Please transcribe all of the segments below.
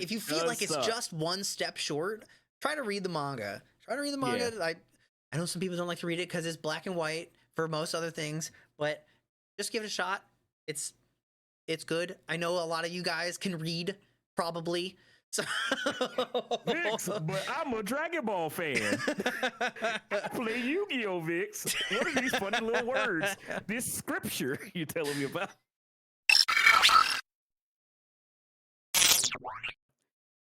if you feel like it's just one step short, try to read the manga. Try to read the manga. Yeah. I know some people don't like to read it because it's black and white for most other things, but just give it a shot. It's good. I know a lot of you guys can read, probably. So Vix, but I'm a Dragon Ball fan. I play Yu-Gi-Oh, Vix. What are these funny little words? This scripture you're telling me about?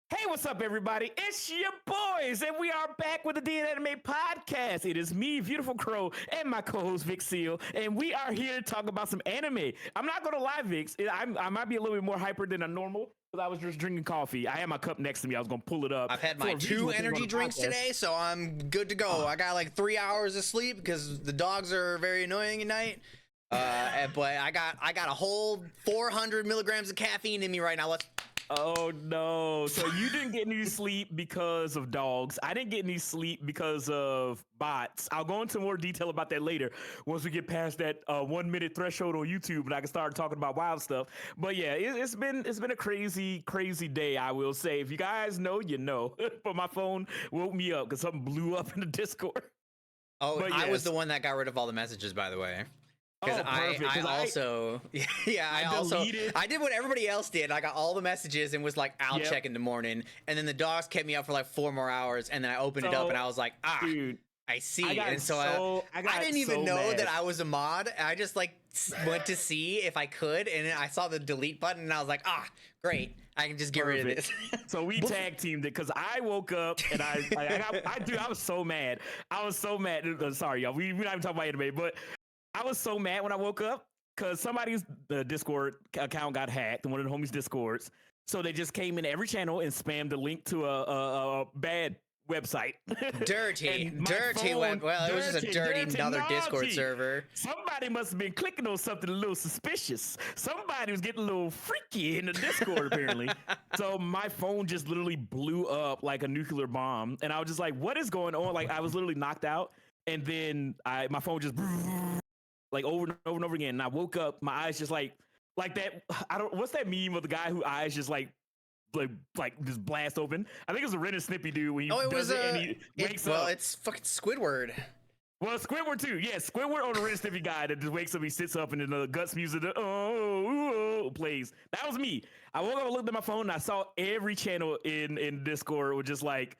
Hey, what's up, everybody? It's your boys, and we are back with the DNAnime podcast. It is me, Beautiful Crow, and my co-host, Vic Seal, and we are here to talk about some anime. I'm not going to lie, Vix. I might be a little bit more hyper than I'm normal because I was just drinking coffee. I had my cup next to me. I was going to pull it up. I've had my 2 energy drinks today, so I'm good to go. I got like 3 hours of sleep because the dogs are very annoying at night. But I got a whole 400 milligrams of caffeine in me right now. Oh no. So you didn't get any sleep because of dogs. I didn't get any sleep because of bots. I'll go into more detail about that later once we get past that 1 minute threshold on YouTube and I can start talking about wild stuff. But yeah, it's been a crazy day, I will say. If you guys know, you know. But my phone woke me up because something blew up in the Discord. Oh, yes. I was the one that got rid of all the messages, by the way. Because I did what everybody else did. I got all the messages and was like, I'll check in the morning. And then the dogs kept me up for like 4 more hours. And then I opened it up and I was like, dude, I see. I didn't even know that I was a mod. I just like went to see if I could. And I saw the delete button and I was like, great. I can just get rid of this. So we tag teamed it because I woke up and I was so mad. I was so mad. Sorry, y'all. We're not even talking about anime, but I was so mad when I woke up because somebody's Discord account got hacked in one of the homies' Discords. So they just came in every channel and spammed a link to a bad website. Dirty. Well, it was just a dirty another Discord server. Somebody must have been clicking on something a little suspicious. Somebody was getting a little freaky in the Discord, apparently. So my phone just literally blew up like a nuclear bomb. And I was just like, what is going on? Like, I was literally knocked out. And then my phone just like over and over and over again. And I woke up, my eyes just like that. What's that meme of the guy whose eyes just like just blast open? I think it was a Ren and Snippy dude when he does it and he wakes up. Well, it's fucking Squidward. Well, Squidward too. Yeah, Squidward or the Ren and Snippy guy that just wakes up, he sits up and then the Guts music plays. That was me. I woke up, I looked at my phone and I saw every channel in Discord was just like,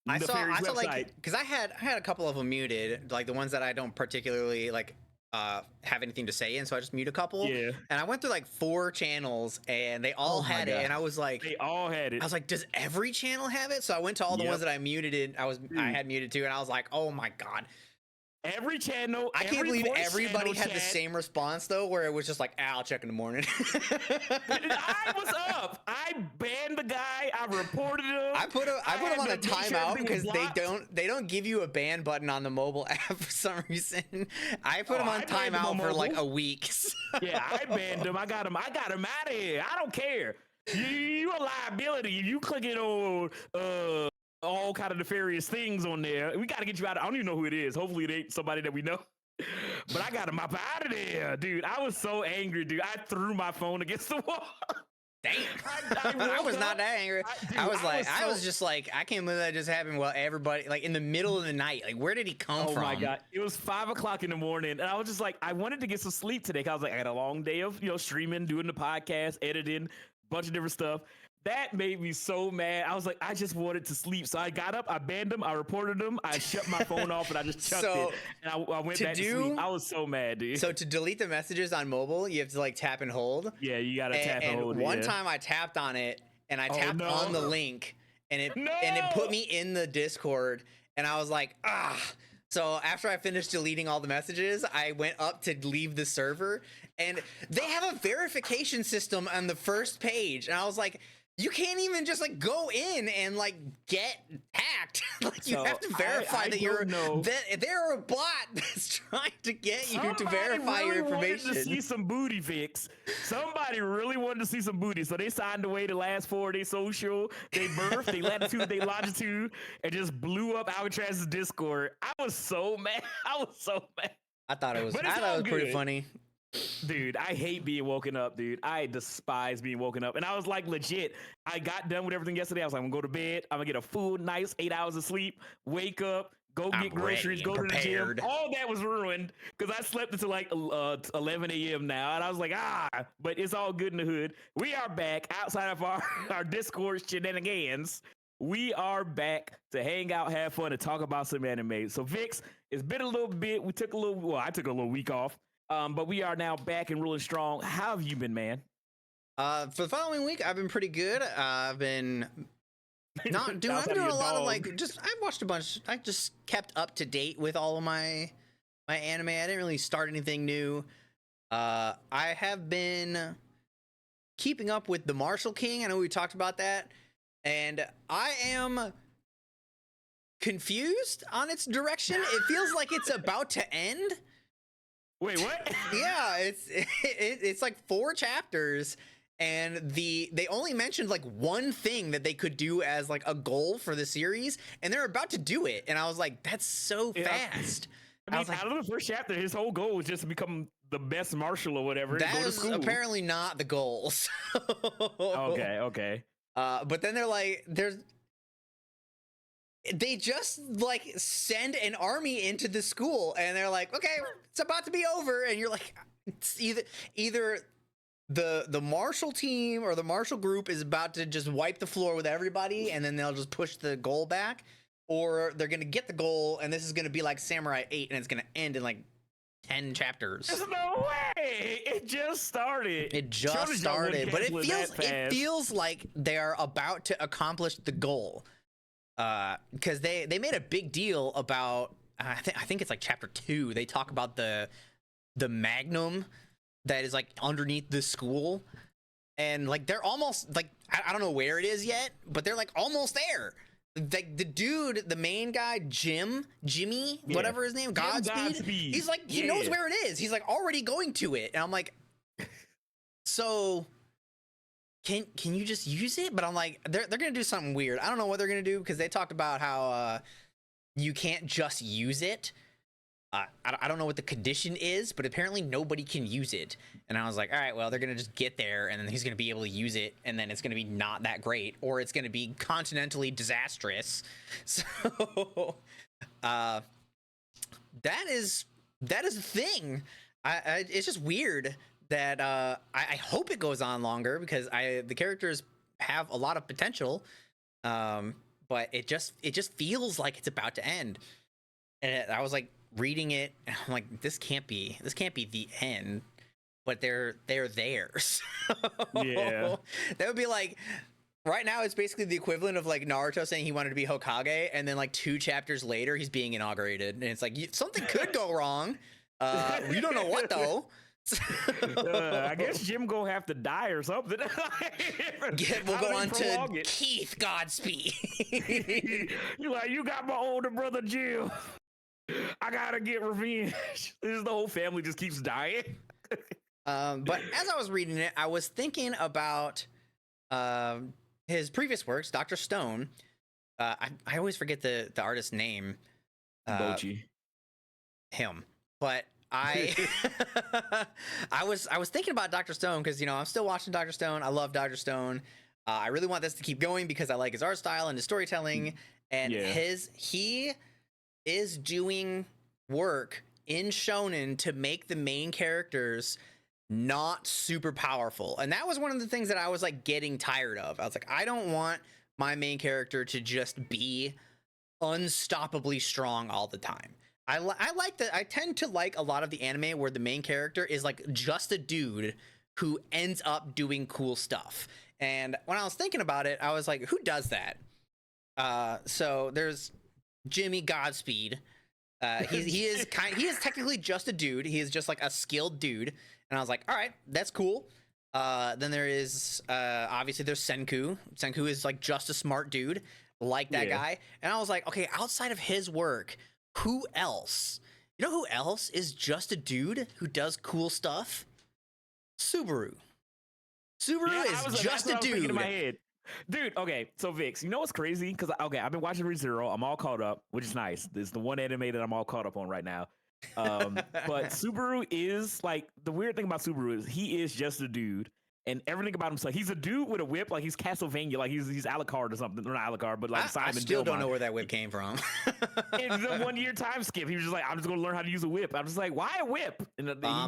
I saw like, because I had a couple of them muted, like the ones that I don't particularly like have anything to say in, so I just mute a couple. Yeah. And I went through like 4 channels and they all had it, and I was like, they all had it. I was like, does every channel have it? So I went to all the ones that I muted. I had muted too, and I was like, oh my god. Every channel. I can't believe everybody had the same response though, where it was just like, I'll check in the morning. I was up. I banned the guy. I reported him. I put him on a timeout because they don't give you a ban button on the mobile app for some reason. I put him on timeout for like a week. Yeah, I banned him. I got him out of here. I don't care. You a liability. You clicking on all kind of nefarious things on there. We got to get you out. I don't even know who it is. Hopefully it ain't somebody that we know. But I got him up out of there, dude. I was so angry, dude. I threw my phone against the wall. Damn. I was not that angry. I was just like, I can't believe that just happened. Well, everybody, like in the middle of the night, like where did he come from? Oh my god! It was 5 o'clock in the morning, and I was just like, I wanted to get some sleep today. Cause I was like, I had a long day of streaming, doing the podcast, editing, bunch of different stuff. That made me so mad. I was like, I just wanted to sleep. So I got up, I banned him, I reported him, I shut my phone off, and I just chucked it. And I went back to sleep. I was so mad, dude. So to delete the messages on mobile, you have to like tap and hold. Yeah, you gotta tap and hold. One time I tapped on it, and I tapped on the link, and it put me in the Discord, and I was like, So after I finished deleting all the messages, I went up to leave the server, and they have a verification system on the first page, and I was like, you can't even just like go in and like get hacked. Like you have to verify that they're a bot that's trying to get you to verify your information. Wanted to see some booty, Vix. Somebody really wanted to see some booty, so they signed away the last 4 of their social, they birth, they latitude, they longitude, and just blew up Alcatraz's Discord. I was so mad. I thought it was pretty funny. Dude, I hate being woken up, dude. I despise being woken up. And I was like, legit, I got done with everything yesterday. I was like, I'm gonna go to bed. I'm gonna get a full, nice 8 hours of sleep, wake up, go I'm get groceries, ready and go to the gym. prepared. All that was ruined because I slept until like 11 a.m. now. And I was like, but it's all good in the hood. We are back outside of our Discord shenanigans. We are back to hang out, have fun, and talk about some anime. So, Vix, it's been a little bit. I took a little week off. But we are now back and really strong. How have you been, man? For the following week, I've been pretty good. I've been not doing. I'm doing a lot of like just. I watched a bunch. I just kept up to date with all of my anime. I didn't really start anything new. I have been keeping up with the Martial King. I know we talked about that, and I am confused on its direction. It feels like it's about to end. Wait, what? Yeah, it's like 4 chapters, and they only mentioned like one thing that they could do as like a goal for the series, and they're about to do it. And I was like, that's so fast. I mean, out of the first chapter, his whole goal was just to become the best marshal or whatever. That is apparently not the goal. Okay. But then they just like send an army into the school, and they're like, okay, it's about to be over. And you're like, it's either the Marshall team or the Marshall group is about to just wipe the floor with everybody, and then they'll just push the goal back, or they're gonna get the goal, and this is gonna be like Samurai 8, and it's gonna end in like 10 chapters. There's no way. It just started. But it feels like they are about to accomplish the goal. Because they made a big deal about I think it's like chapter 2. They talk about the magnum that is like underneath the school, and like they're almost like I don't know where it is yet, but they're like almost there. Like the dude, the main guy, Jimmy, whatever his name, Godspeed. He's like he knows where it is. He's like already going to it, and I'm like, so. Can you just use it? But I'm like, they're gonna do something weird. I don't know what they're gonna do, because they talked about how you can't just use it. I don't know what the condition is, but apparently nobody can use it. And I was like, all right, well, they're gonna just get there, and then he's gonna be able to use it, and then it's gonna be not that great, or it's gonna be continentally disastrous. So that is a thing. It's just weird that I hope it goes on longer, because the characters have a lot of potential, but it just feels like it's about to end. And I was like reading it, and I'm like, this can't be the end, but they're there. So, yeah, that would be like right now it's basically the equivalent of like Naruto saying he wanted to be Hokage, and then like 2 chapters later he's being inaugurated, and it's like something could go wrong. We don't know what though. I guess Jim gonna have to die or something. We'll go on to Keith Godspeed. You're like, you got my older brother Jim. I gotta get revenge. The whole family just keeps dying. But as I was reading it, I was thinking about his previous works, Dr. Stone. I always forget the artist's name. Bochi. Him. But I was thinking about Dr. Stone, because I'm still watching Dr. Stone. I love Dr. Stone. I really want this to keep going because I like his art style and his storytelling, and he is doing work in shonen to make the main characters not super powerful. And that was one of the things that I was like getting tired of. I was like, I don't want my main character to just be unstoppably strong all the time. I tend to like a lot of the anime where the main character is like just a dude who ends up doing cool stuff. And when I was thinking about it, I was like, who does that? So there's Jimmy Godspeed. He is technically just a dude. He is just like a skilled dude. And I was like, all right, that's cool. Then there is obviously there's Senku. Senku is like just a smart dude, like that guy. And I was like, okay, outside of his work, who else? You know who else is just a dude who does cool stuff? Subaru. Subaru is just a dude. In my head. Dude, okay, so Vix, you know what's crazy? Because, okay, I've been watching ReZero. I'm all caught up, which is nice. This is the one anime that I'm all caught up on right now. But Subaru is like the weird thing about Subaru is he is just a dude. And everything about him, like he's a dude with a whip, like he's Castlevania, like he's Alucard or something, or not Alucard, but like Simon. I still don't know where that whip came from. In the 1 year time skip, he was just like, I'm just gonna learn how to use a whip. I'm just like, why a whip? And Yeah,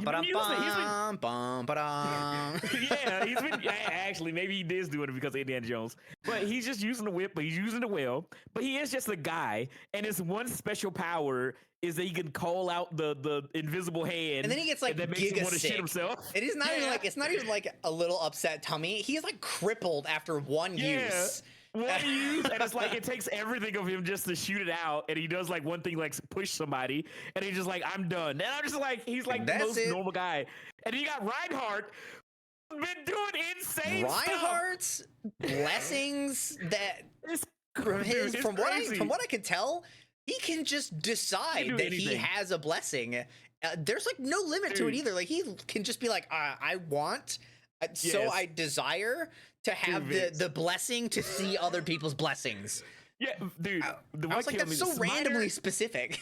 he's been actually maybe he is doing it because of Indiana Jones, but he's just using the whip, but he's using it well. But he is just a guy, and his one special power is that he can call out the invisible hand, and then he gets like that makes him want to shit himself. It is not even like, it's not even like a little upset tummy. He's like crippled after one use. One use, and it's like it takes everything of him just to shoot it out, and he does like one thing, like push somebody, and he's just like, I'm done. And I'm just like, he's like the most normal guy. And then you got Reinhardt, been doing insane Reinhardt's blessings that from what I can tell, he can just decide that he has a blessing. There's like no limit to it either. Like he can just be like, I want, so I desire to have the blessing to see other people's blessings. Yeah, dude. I was like, that's so randomly specific.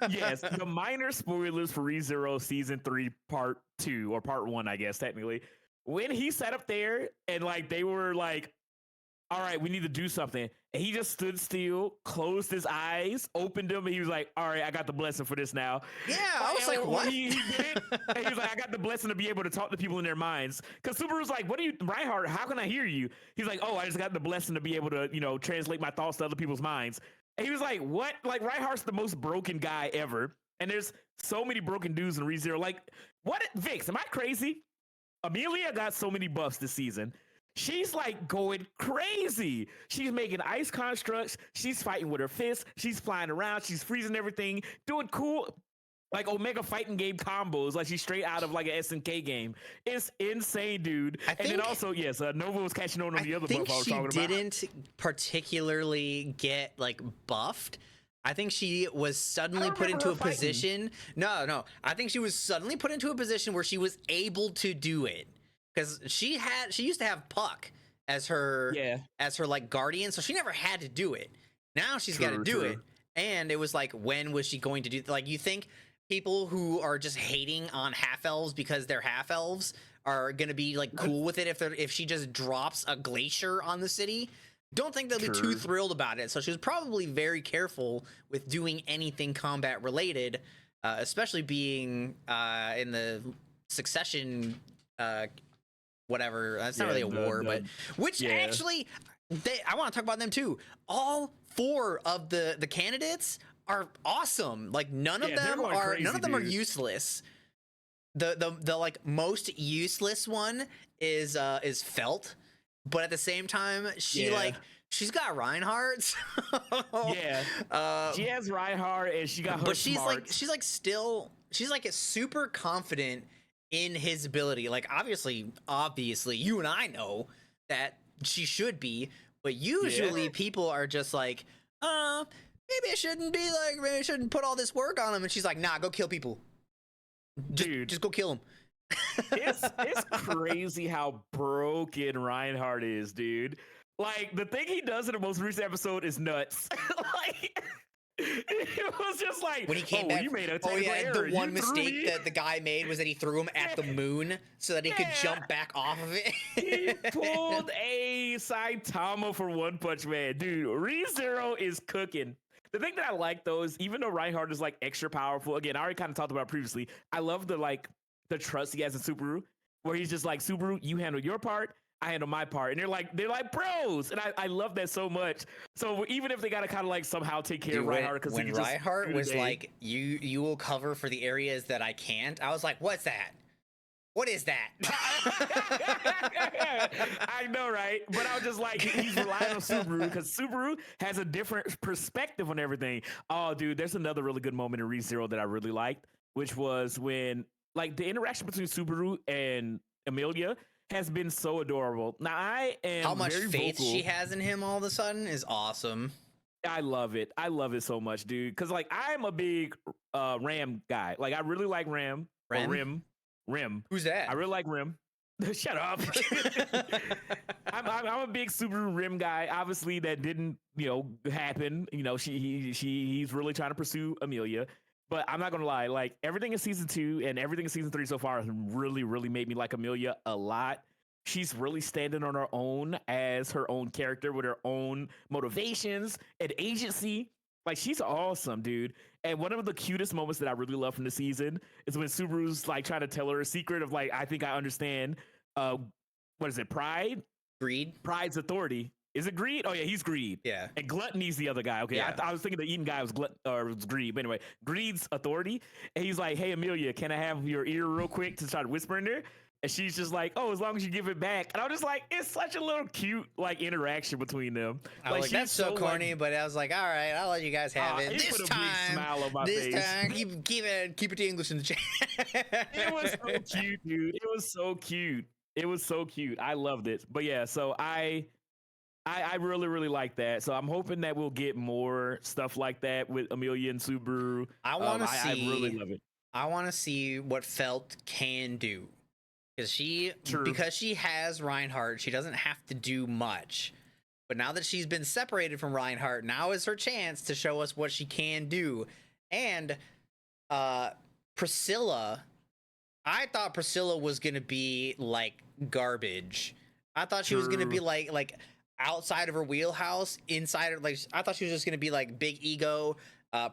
Yes, the minor spoilers for ReZero Season 3 Part 2, or Part 1, I guess, technically. When he sat up there and like they were like, all right, we need to do something. And he just stood still, closed his eyes, opened them, and he was like, all right, I got the blessing for this now. Yeah, I was like, what? He did it, and he was like, I got the blessing to be able to talk to people in their minds. Because Subaru's like, what are you, Reinhardt, how can I hear you? He's like, oh, I just got the blessing to be able to, translate my thoughts to other people's minds. And he was like, what? Like, Reinhardt's the most broken guy ever. And there's so many broken dudes in ReZero. Like, what? Vix, am I crazy? Amelia got so many buffs this season. She's like going crazy. She's making ice constructs. She's fighting with her fists. She's flying around. She's freezing everything, doing cool, like Omega fighting game combos. Like she's straight out of like an SNK game. It's insane, dude. And then also, yes, Nova was catching on the other buff I was talking about. She didn't particularly get like buffed. I think she was suddenly put into a position. No. I think she was suddenly put into a position where she was able to do it. Because she used to have Puck as her like guardian, so she never had to do it. Now she's got to do it, and it was like, when was she going to do? Like, you think people who are just hating on half elves because they're half elves are gonna be like cool with it if she just drops a glacier on the city? Don't think they'll be too thrilled about it. So she was probably very careful with doing anything combat related, especially being in the succession. Whatever, that's not really a war, but actually, I want to talk about them too. All 4 of the candidates are awesome. Like none of them are useless. The like most useless one is Felt, but at the same time she's got Reinhardt. She has Reinhardt and she got her. But she's like super confident in his ability. Like obviously you and I know that she should be, but usually people are just like, maybe I shouldn't put all this work on him. And she's like, nah, go kill people. Just go kill him. It's crazy how broken Reinhardt is, dude. Like the thing he does in the most recent episode is nuts. Like it was just like, when he came back, you made a the one mistake that the guy made was that he threw him at the moon so that he could jump back off of it. He pulled a Saitama for One Punch Man. Dude, ReZero is cooking. The thing that I like though is, even though Reinhardt is like extra powerful, again, I already kind of talked about it previously, I love the trust he has in Subaru, where he's just like, Subaru, you handle your part, I handle my part, and they're like bros, and I love that so much. So even if they gotta kind of like somehow take care of Reinhardt, because when Reinhardt was like, you will cover for the areas that I can't, I was like, what's that? What is that? I know, right? But I was just like, he's relying on Subaru because Subaru has a different perspective on everything. Oh, dude, there's another really good moment in ReZero that I really liked, which was when like the interaction between Subaru and Amelia has been so adorable. Now I am how much very faith vocal. She has in him all of a sudden is awesome. I love it. I love it so much, dude. Because like I'm a big Ram guy. Like I really like Ram. Rim. Who's that? I really like Rim. Shut up. I'm a big Subaru Rim guy. Obviously, that didn't happen. He's really trying to pursue Amelia. But I'm not gonna lie, like everything in season 2 and everything in season 3 so far has really, really made me like Amelia a lot. She's really standing on her own as her own character with her own motivations and agency. Like she's awesome, dude. And one of the cutest moments that I really love from the season is when Subaru's like trying to tell her a secret of like, I think I understand. Uh, what is it? Pride? Greed. Pride's authority. Is it Greed? Oh yeah, he's Greed. Yeah. And Gluttony's the other guy. Okay, Yeah. I was thinking the eating guy was was Greed. But anyway, Greed's authority. And he's like, "Hey Amelia, can I have your ear real quick to try to whisper in there?" And she's just like, "Oh, as long as you give it back." And I'm just like, it's such a little cute like interaction between them. I was like, that's so corny, but I was like, all right, I'll let you guys have it. This time, smile on my face. Time, keep it the English in the chat. It was so cute, dude. It was so cute. It was so cute. I loved it. But yeah, so I really, really like that. So I'm hoping that we'll get more stuff like that with Amelia and Subaru. I want to see. I really love it. I want to see what Felt can do. Because she has Reinhardt, she doesn't have to do much. But now that she's been separated from Reinhardt, now is her chance to show us what she can do. And Priscilla, I thought Priscilla was gonna be like garbage. I thought she was gonna be like outside of her wheelhouse, inside of like I thought she was just gonna be like big ego.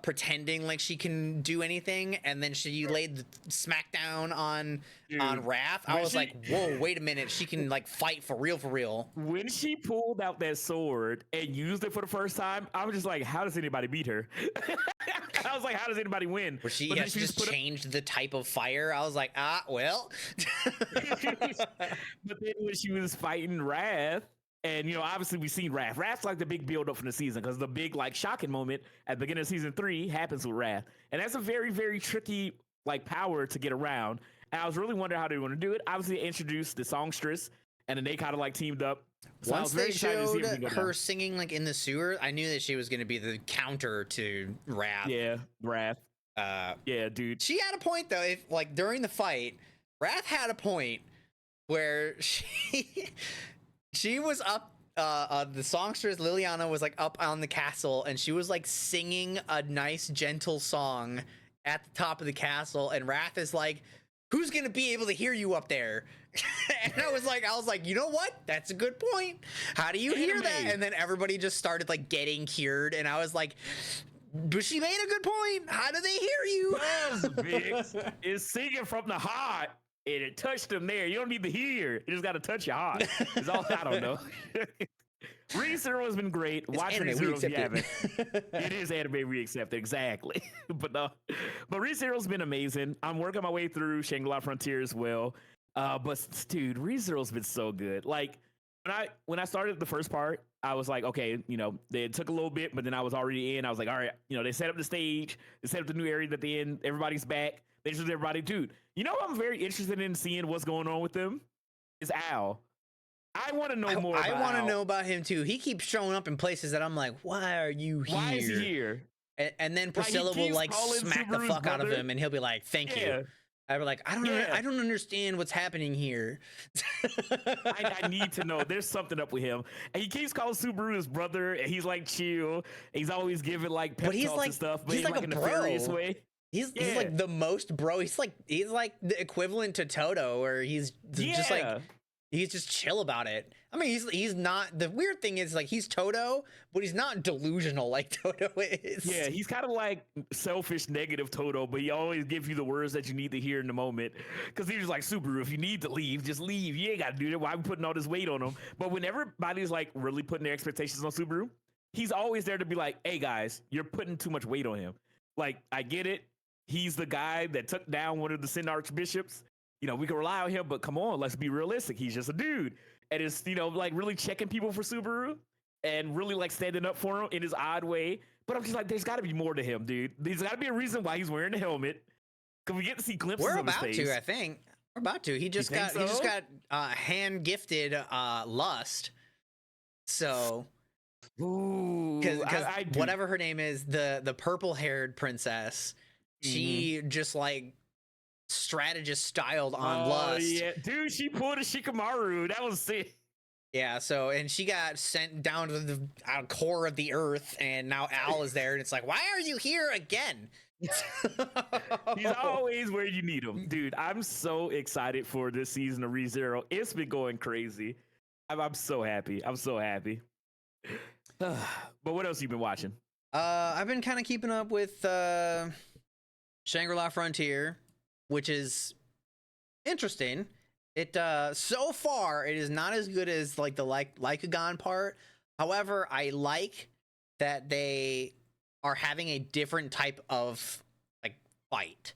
Pretending like she can do anything, and then she laid the smackdown on Wrath. I was like, whoa, wait a minute, she can like fight for real. When she pulled out that sword and used it for the first time, I was just like, how does anybody beat her? I was like, how does anybody win? Where she just changed the type of fire. I was like, well. But then when she was fighting Wrath, and, you know, obviously we've seen Wrath. Wrath's like the big build-up from the season because the big, like, shocking moment at the beginning of season 3 happens with Wrath. And that's a very, very tricky, like, power to get around. And I was really wondering how they were going to do it. Obviously, they introduced the songstress, and then they kind of, like, teamed up. So once they showed her singing, like, in the sewer, I knew that she was going to be the counter to Wrath. Yeah, Wrath. Yeah, dude. She had a point, though. If, like, during the fight, Wrath had a point where she was up, the songstress Liliana was like up on the castle, and she was like singing a nice gentle song at the top of the castle, and Wrath is like, who's gonna be able to hear you up there? And I was like, you know what? That's a good point. How do you hear that? And then everybody just started like getting cured, and I was like, but she made a good point. How do they hear you? Vix is singing from the heart. And it touched them there. You don't need to hear. You just got to touch your heart. It's all I don't know. ReZero has been great. Watch ReZero if you haven't. It is anime we accept exactly. But ReZero's been amazing. I'm working my way through Shangri-La Frontier as well. But dude, ReZero's been so good. Like when I started the first part, I was like, okay, you know, it took a little bit, but then I was already in. I was like, all right, you know, they set up the stage, they set up the new area at the end. Everybody's back. They just everybody, dude. You know, I'm very interested in seeing what's going on with them. Is Al? I want to know more. I want to know about him too. He keeps showing up in places that I'm like, why are you here? Why is he here? And then Priscilla will like smack the fuck out of him, and he'll be like, "Thank you." I'd be like, I don't understand what's happening here. I need to know. There's something up with him. And he keeps calling Subaru his brother, and he's like chill. He's always giving like pep talks and stuff, but he's like a nefarious way. He's like the most bro. He's like the equivalent to Toto, where he's just like he's just chill about it. I mean, he's not. The weird thing is like he's Toto, but he's not delusional like Toto is. Yeah, he's kind of like selfish, negative Toto, but he always gives you the words that you need to hear in the moment. Because he's just like, Subaru, if you need to leave, just leave. You ain't got to do that. Why are we putting all this weight on him? But when everybody's like really putting their expectations on Subaru, he's always there to be like, hey guys, you're putting too much weight on him. Like, I get it. He's the guy that took down one of the Sin archbishops. You know, we can rely on him, but come on, let's be realistic. He's just a dude. And it's, you know, like really checking people for Subaru and really like standing up for him in his odd way. But I'm just like, there's got to be more to him, dude. There's got to be a reason why he's wearing the helmet. Because we get to see glimpses of his face. We're about to, I think. We're about to. He just got hand gifted Lust. So, because whatever her name is, the purple haired princess, she just like strategist styled on Lust. Yeah, dude, she pulled a Shikamaru. That was sick. Yeah, so and she got sent down to the core of the earth, and now Al is there, and it's like, why are you here again? He's always where you need him, dude. I'm so excited for this season of ReZero. It's been going crazy. I'm so happy. I'm so happy. But what else you been watching? I've been kind of keeping up with Shangri-La Frontier, which is interesting. It so far it is not as good as like the Lycagon part. However, I like that they are having a different type of like fight,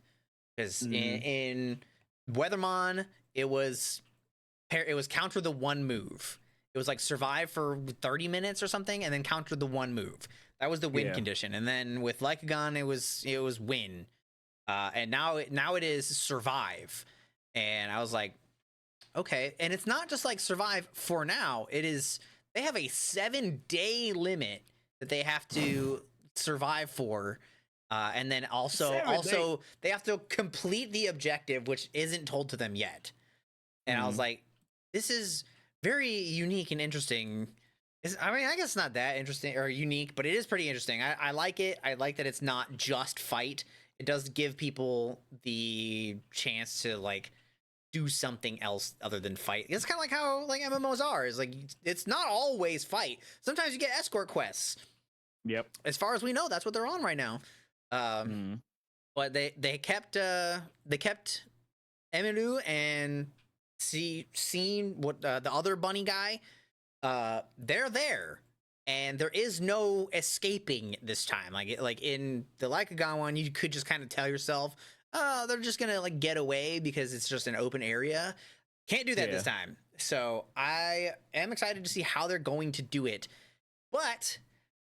because in Weathermon it was counter the one move. It was like survive for 30 minutes or something and then counter the one move. That was the win condition. And then with Lycagon it was win. And now it is survive. And I was like, okay. And it's not just like survive for now. It is, they have a 7-day limit that they have to survive for. And then also they have to complete the objective, which isn't told to them yet. And I was like, this is very unique and interesting. I mean, I guess it's not that interesting or unique, but it is pretty interesting. I like it. I like that it's not just fight. It does give people the chance to like do something else other than fight. It's kind of like how like MMOs are. Is like it's not always fight. Sometimes you get escort quests. Yep. As far as we know, that's what they're on right now. But they kept Emilu and seeing what the other bunny guy. They're there, and there is no escaping this time. Like in the Lycagon one, you could just kind of tell yourself, oh, they're just gonna like get away because it's just an open area. Can't do that this time. So I am excited to see how they're going to do it. But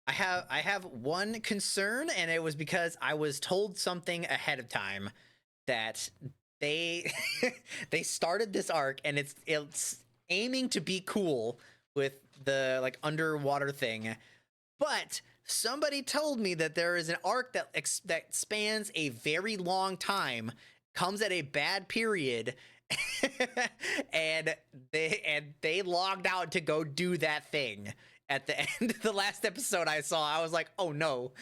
I have one concern, and it was because I was told something ahead of time that they they started this arc, and it's aiming to be cool with the like underwater thing, but somebody told me that there is an arc that spans a very long time, comes at a bad period, and they logged out to go do that thing. At the end of the last episode I saw, I was like, oh no,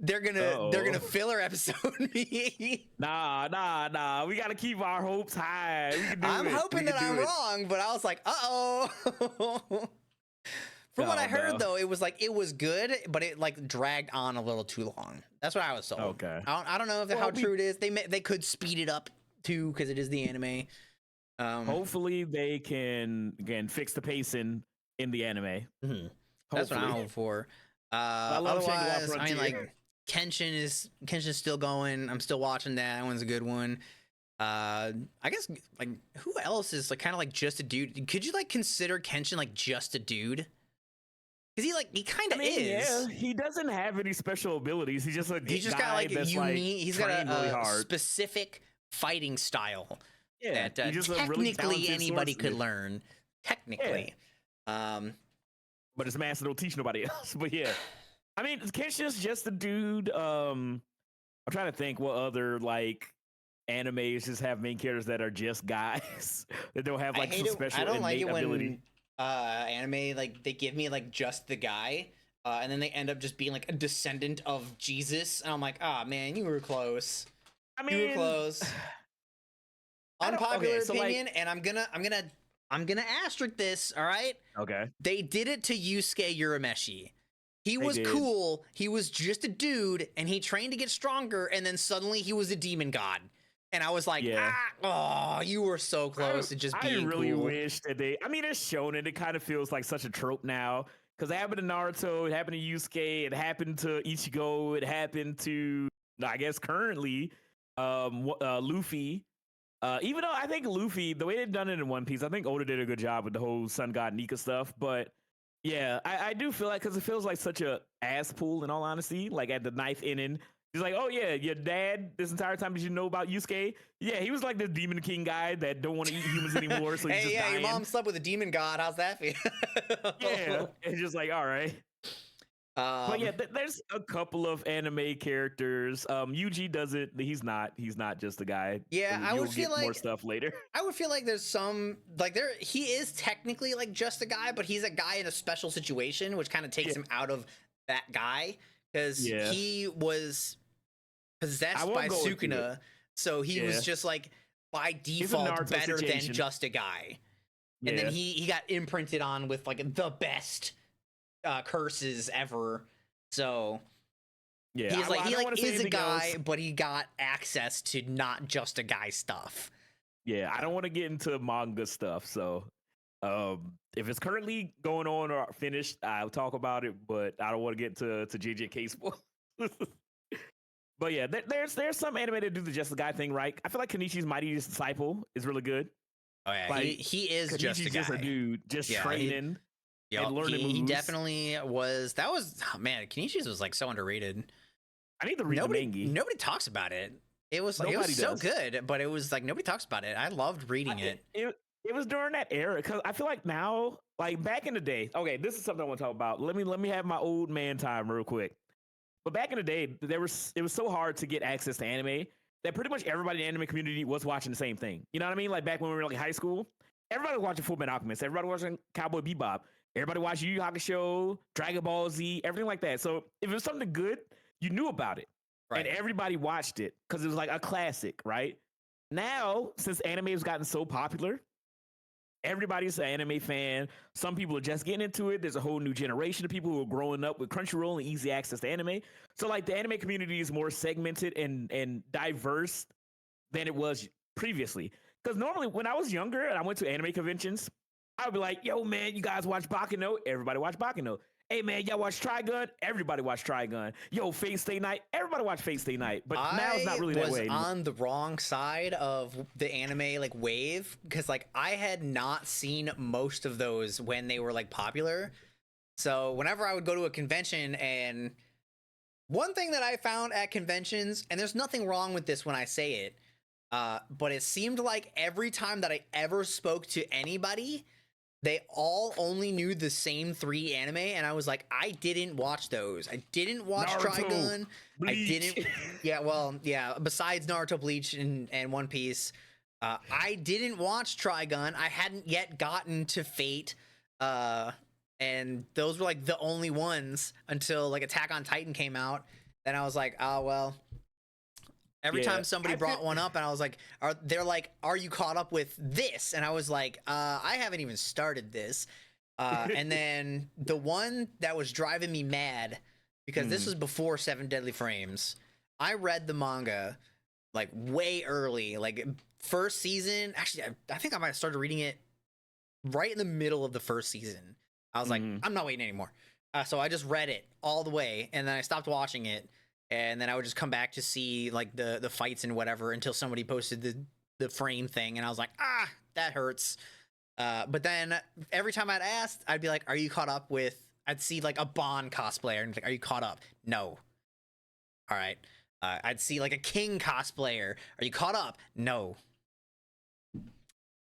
they're gonna filler episode me. Nah. We gotta keep our hopes high. I'm hoping that I'm wrong, but I was like, uh-oh. From what I heard, though, it was good, but it like dragged on a little too long. That's what I was told. Okay. I don't know how true it is. They could speed it up too because it is the anime. Hopefully they can fix the pacing in the anime. That's what I'm hoping for. Otherwise, I mean, like Kenshin is still going. I'm still watching that. That one's a good one. I guess like who else is like kind of like just a dude? Could you like consider Kenshin like just a dude? Because he kind of is. Yeah, he doesn't have any special abilities. He's just got like unique. Like, he's got a specific fighting style that technically really anybody could learn. Technically, but his master don't teach nobody else. But yeah, I mean, Kenshin's just a dude. I'm trying to think what other like animes just have main characters that are just guys that don't have like some special innate ability. Anime like they give me like just the guy, and then they end up just being like a descendant of Jesus, and I'm like, ah, man, you were close. I mean, you were close. Unpopular opinion, and I'm gonna asterisk this. All right. Okay. They did it to Yusuke Urameshi. He was cool. He was just a dude, and he trained to get stronger, and then suddenly he was a demon god. And I was like, oh, you were so close to just being cool. I really wish that I mean, it's shown, and it kind of feels like such a trope now. Because it happened to Naruto, it happened to Yusuke, it happened to Ichigo, it happened to, I guess, currently, Luffy. Even though I think Luffy, the way they've done it in One Piece, I think Oda did a good job with the whole Sun God Nika stuff. But yeah, I do feel like, because it feels like such a ass pool, in all honesty, like at the ninth inning. He's like, oh yeah, your dad, this entire time, did you know about Yusuke? Yeah, he was like this Demon King guy that don't want to eat humans anymore, so he's just dying. Your mom slept with a demon god. How's that feel? Yeah, it's just like, all right. But yeah, there's a couple of anime characters. Yuji does it. He's not just a guy. Yeah, I would feel like more stuff later. I would feel like there's some like he is technically like just a guy, but he's a guy in a special situation, which kind of takes him out of that guy, because he was possessed by Sukuna. So he was just like by default better than just a guy. Yeah. And then he got imprinted on with like the best curses ever. So yeah, he's like he is a guy, but he got access to not just a guy stuff. Yeah, I don't want to get into manga stuff. So if it's currently going on or finished, I'll talk about it. But I don't want to get to JJK spoilers. But yeah, there's some anime that do the just a guy thing right. I feel like Kenichi's Mighty Disciple is really good. Oh yeah, like, he is Kenichi's just a guy. Just a dude, just training and learning moves. He definitely was. That was Kenichi's was like so underrated. I need to read the manga. Nobody talks about it. It was like so good, but it was like nobody talks about it. I loved reading it. It was during that era because I feel like now, like back in the day. Okay, this is something I want to talk about. Let me have my old man time real quick. But back in the day, it was so hard to get access to anime that pretty much everybody in the anime community was watching the same thing. You know what I mean? Like back when we were like high school, everybody was watching Fullmetal Alchemist, everybody was watching Cowboy Bebop, everybody watched Yu Yu Hakusho, Dragon Ball Z, everything like that. So if it was something good, you knew about it. Right. And everybody watched it because it was like a classic, right? Now, since anime has gotten so popular, everybody's an anime fan. Some people are just getting into it. There's a whole new generation of people who are growing up with Crunchyroll and easy access to anime. So like the anime community is more segmented and diverse than it was previously. Because normally when I was younger and I went to anime conventions, I would be like, yo, man, you guys watch Baccano? Everybody watch Baccano. Hey, man, y'all watch Trigun? Everybody watch Trigun. Yo, Fate Stay Night? Everybody watch Fate Stay Night. But now it's not really that way. I was on the wrong side of the anime like wave because like I had not seen most of those when they were like popular. So whenever I would go to a convention, and one thing that I found at conventions, and there's nothing wrong with this when I say it, but it seemed like every time that I ever spoke to anybody, they all only knew the same 3 anime, and I was like, I didn't watch those. I didn't watch Trigun. Bleach. I didn't. Yeah, besides Naruto, Bleach, and One Piece, I didn't watch Trigun. I hadn't yet gotten to Fate, and those were like the only ones until like Attack on Titan came out. Then I was like, oh well. Every time somebody brought one up and I was like, they're like, are you caught up with this? And I was like, I haven't even started this. And then the one that was driving me mad, because this was before 7 Deadly Frames, I read the manga like way early, like first season. Actually, I think I might have started reading it right in the middle of the first season. I was like, I'm not waiting anymore. So I just read it all the way, and then I stopped watching it. And then I would just come back to see like the fights and whatever until somebody posted the frame thing. And I was like, that hurts. But then every time I'd asked, I'd be like, are you caught up with, I'd see like a Bond cosplayer and like, are you caught up? No. All right. I'd see like a King cosplayer. Are you caught up? No.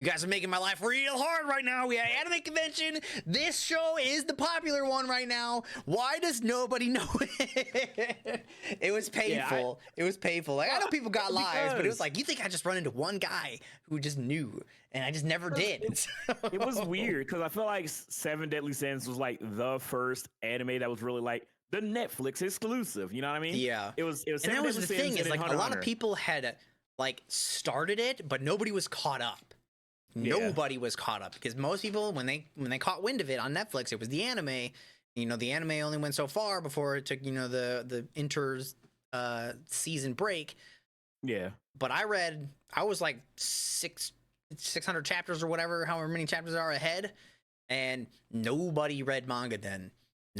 You guys are making my life real hard right now. We have anime convention. This show is the popular one right now. Why does nobody know it? It was painful. It was painful. Like, I know people got lives, but it was like, you think I just run into one guy who just knew, and I just never did. It was weird because I feel like 7 Deadly Sins was like the first anime that was really like the Netflix exclusive. You know what I mean? Yeah. It was. And that was the thing is like a lot of people had like started it, but nobody was caught up. Nobody was caught up because most people, when they caught wind of it on Netflix, it was the anime. You know, the anime only went so far before it took, you know, the season break. Yeah. But I was like 600 chapters or whatever, however many chapters are ahead, and nobody read manga then.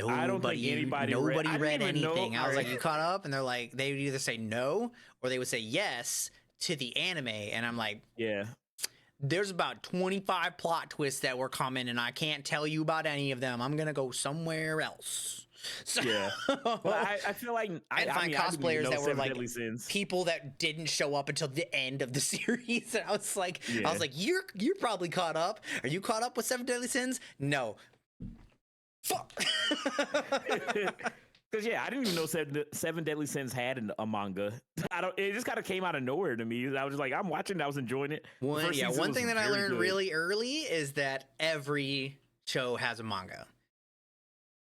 I don't think anybody read anything. I was like, you caught up? And they're like, they would either say no or they would say yes to the anime. And I'm like, yeah. There's about 25 plot twists that were coming, and I can't tell you about any of them. I'm gonna go somewhere else. So, yeah. Well, I feel like I'd find cosplayers that were like people that didn't show up until the end of the series, and I was like, you're probably caught up. Are you caught up with 7 Deadly Sins? No. Fuck. Because I didn't even know 7 Deadly Sins had a manga. It just kind of came out of nowhere to me. I was just like, I'm watching it, I was enjoying it. One thing that I learned really early is that every show has a manga.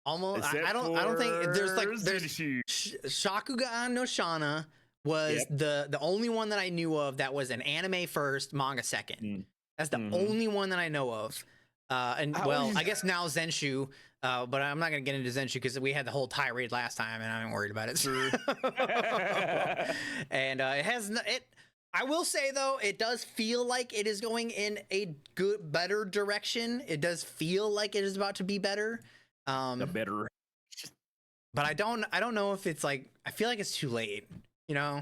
Almost, I don't think there's Shakugan no Shana was the only one that I knew of that was an anime first, manga second. That's the only one that I know of. I guess now Zenshu, but I'm not gonna get into Zenshu because we had the whole tirade last time, and I'm worried about it. And it has it. I will say though, it does feel like it is going in a better direction. It does feel like it is about to be better. Better. But I don't know if it's like, I feel like it's too late, you know,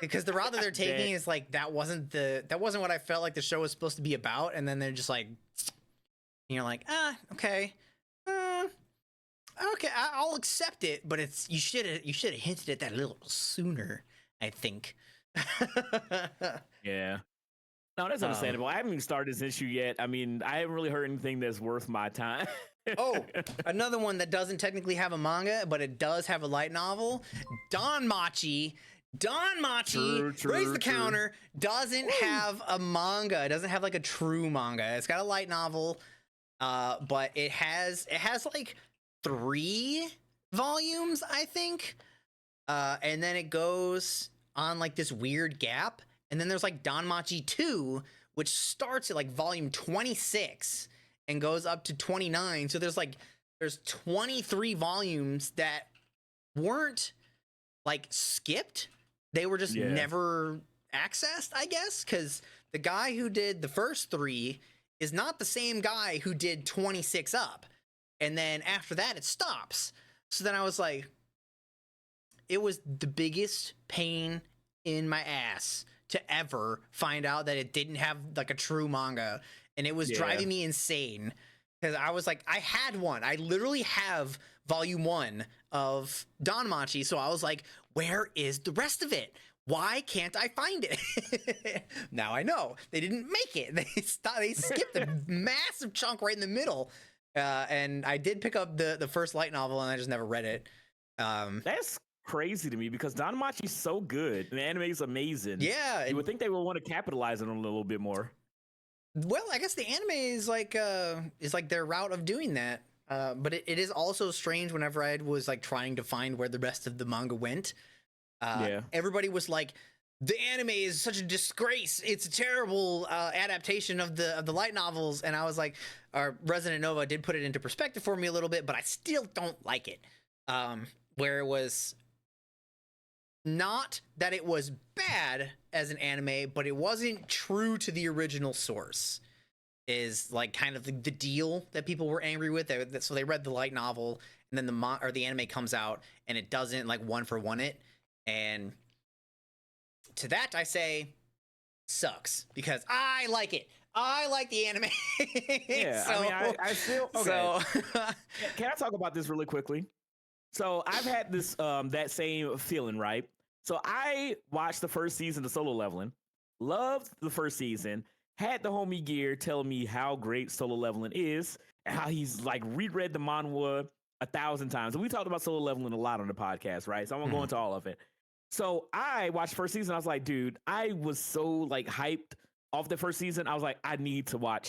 because the route that they're taking is like, that wasn't what I felt like the show was supposed to be about. And then they're just like, you're like, okay, okay, I'll accept it. But you should have hinted at that a little sooner, I think. Yeah. No, that's understandable. I haven't even started this issue yet. I mean, I haven't really heard anything that's worth my time. Oh, another one that doesn't technically have a manga, but it does have a light novel. Danmachi, raise the counter, doesn't have a manga. It doesn't have like a true manga. It's got a light novel, but it has like 3 volumes, I think. And then it goes on like this weird gap. And then there's like Danmachi 2, which starts at like volume 26 and goes up to 29. So there's 23 volumes that weren't like skipped. They were just never accessed, I guess, because the guy who did the first 3 is not the same guy who did 26 up. And then after that, it stops. So then I was like, it was the biggest pain in my ass to ever find out that it didn't have like a true manga, and it was driving me insane because I was like, I had one. I literally have volume 1 of Danmachi, so I was like, where is the rest of it? Why can't I find it? Now I know they didn't make it. They skipped a massive chunk right in the middle, and I did pick up the first light novel, and I just never read it. That's crazy to me because Danmachi's so good and the anime is amazing. Yeah, you would think they would want to capitalize on it a little bit more. Well, I guess the anime is like their route of doing that. But it is also strange whenever I was like trying to find where the rest of the manga went. Everybody was like, the anime is such a disgrace. It's a terrible adaptation of the light novels. And I was like, our Resident Nova did put it into perspective for me a little bit, but I still don't like it. Where it was not that it was bad as an anime, but it wasn't true to the original source, is like kind of the deal that people were angry with. So they read the light novel, and then the anime comes out, and it doesn't like one for one it. And to that I say, sucks, because I like it. I like the anime. Yeah, so, I mean, I feel okay. So can I talk about this really quickly? So I've had this that same feeling, right? So I watched the first season of Solo Leveling, loved the first season, had the homie Gear telling me how great Solo Leveling is and how he's like reread the manhwa 1,000 times. And we talked about Solo Leveling a lot on the podcast, right? So I won't go into all of it. So I watched first season. I was like, dude, I was so like hyped off the first season. I was like, I need to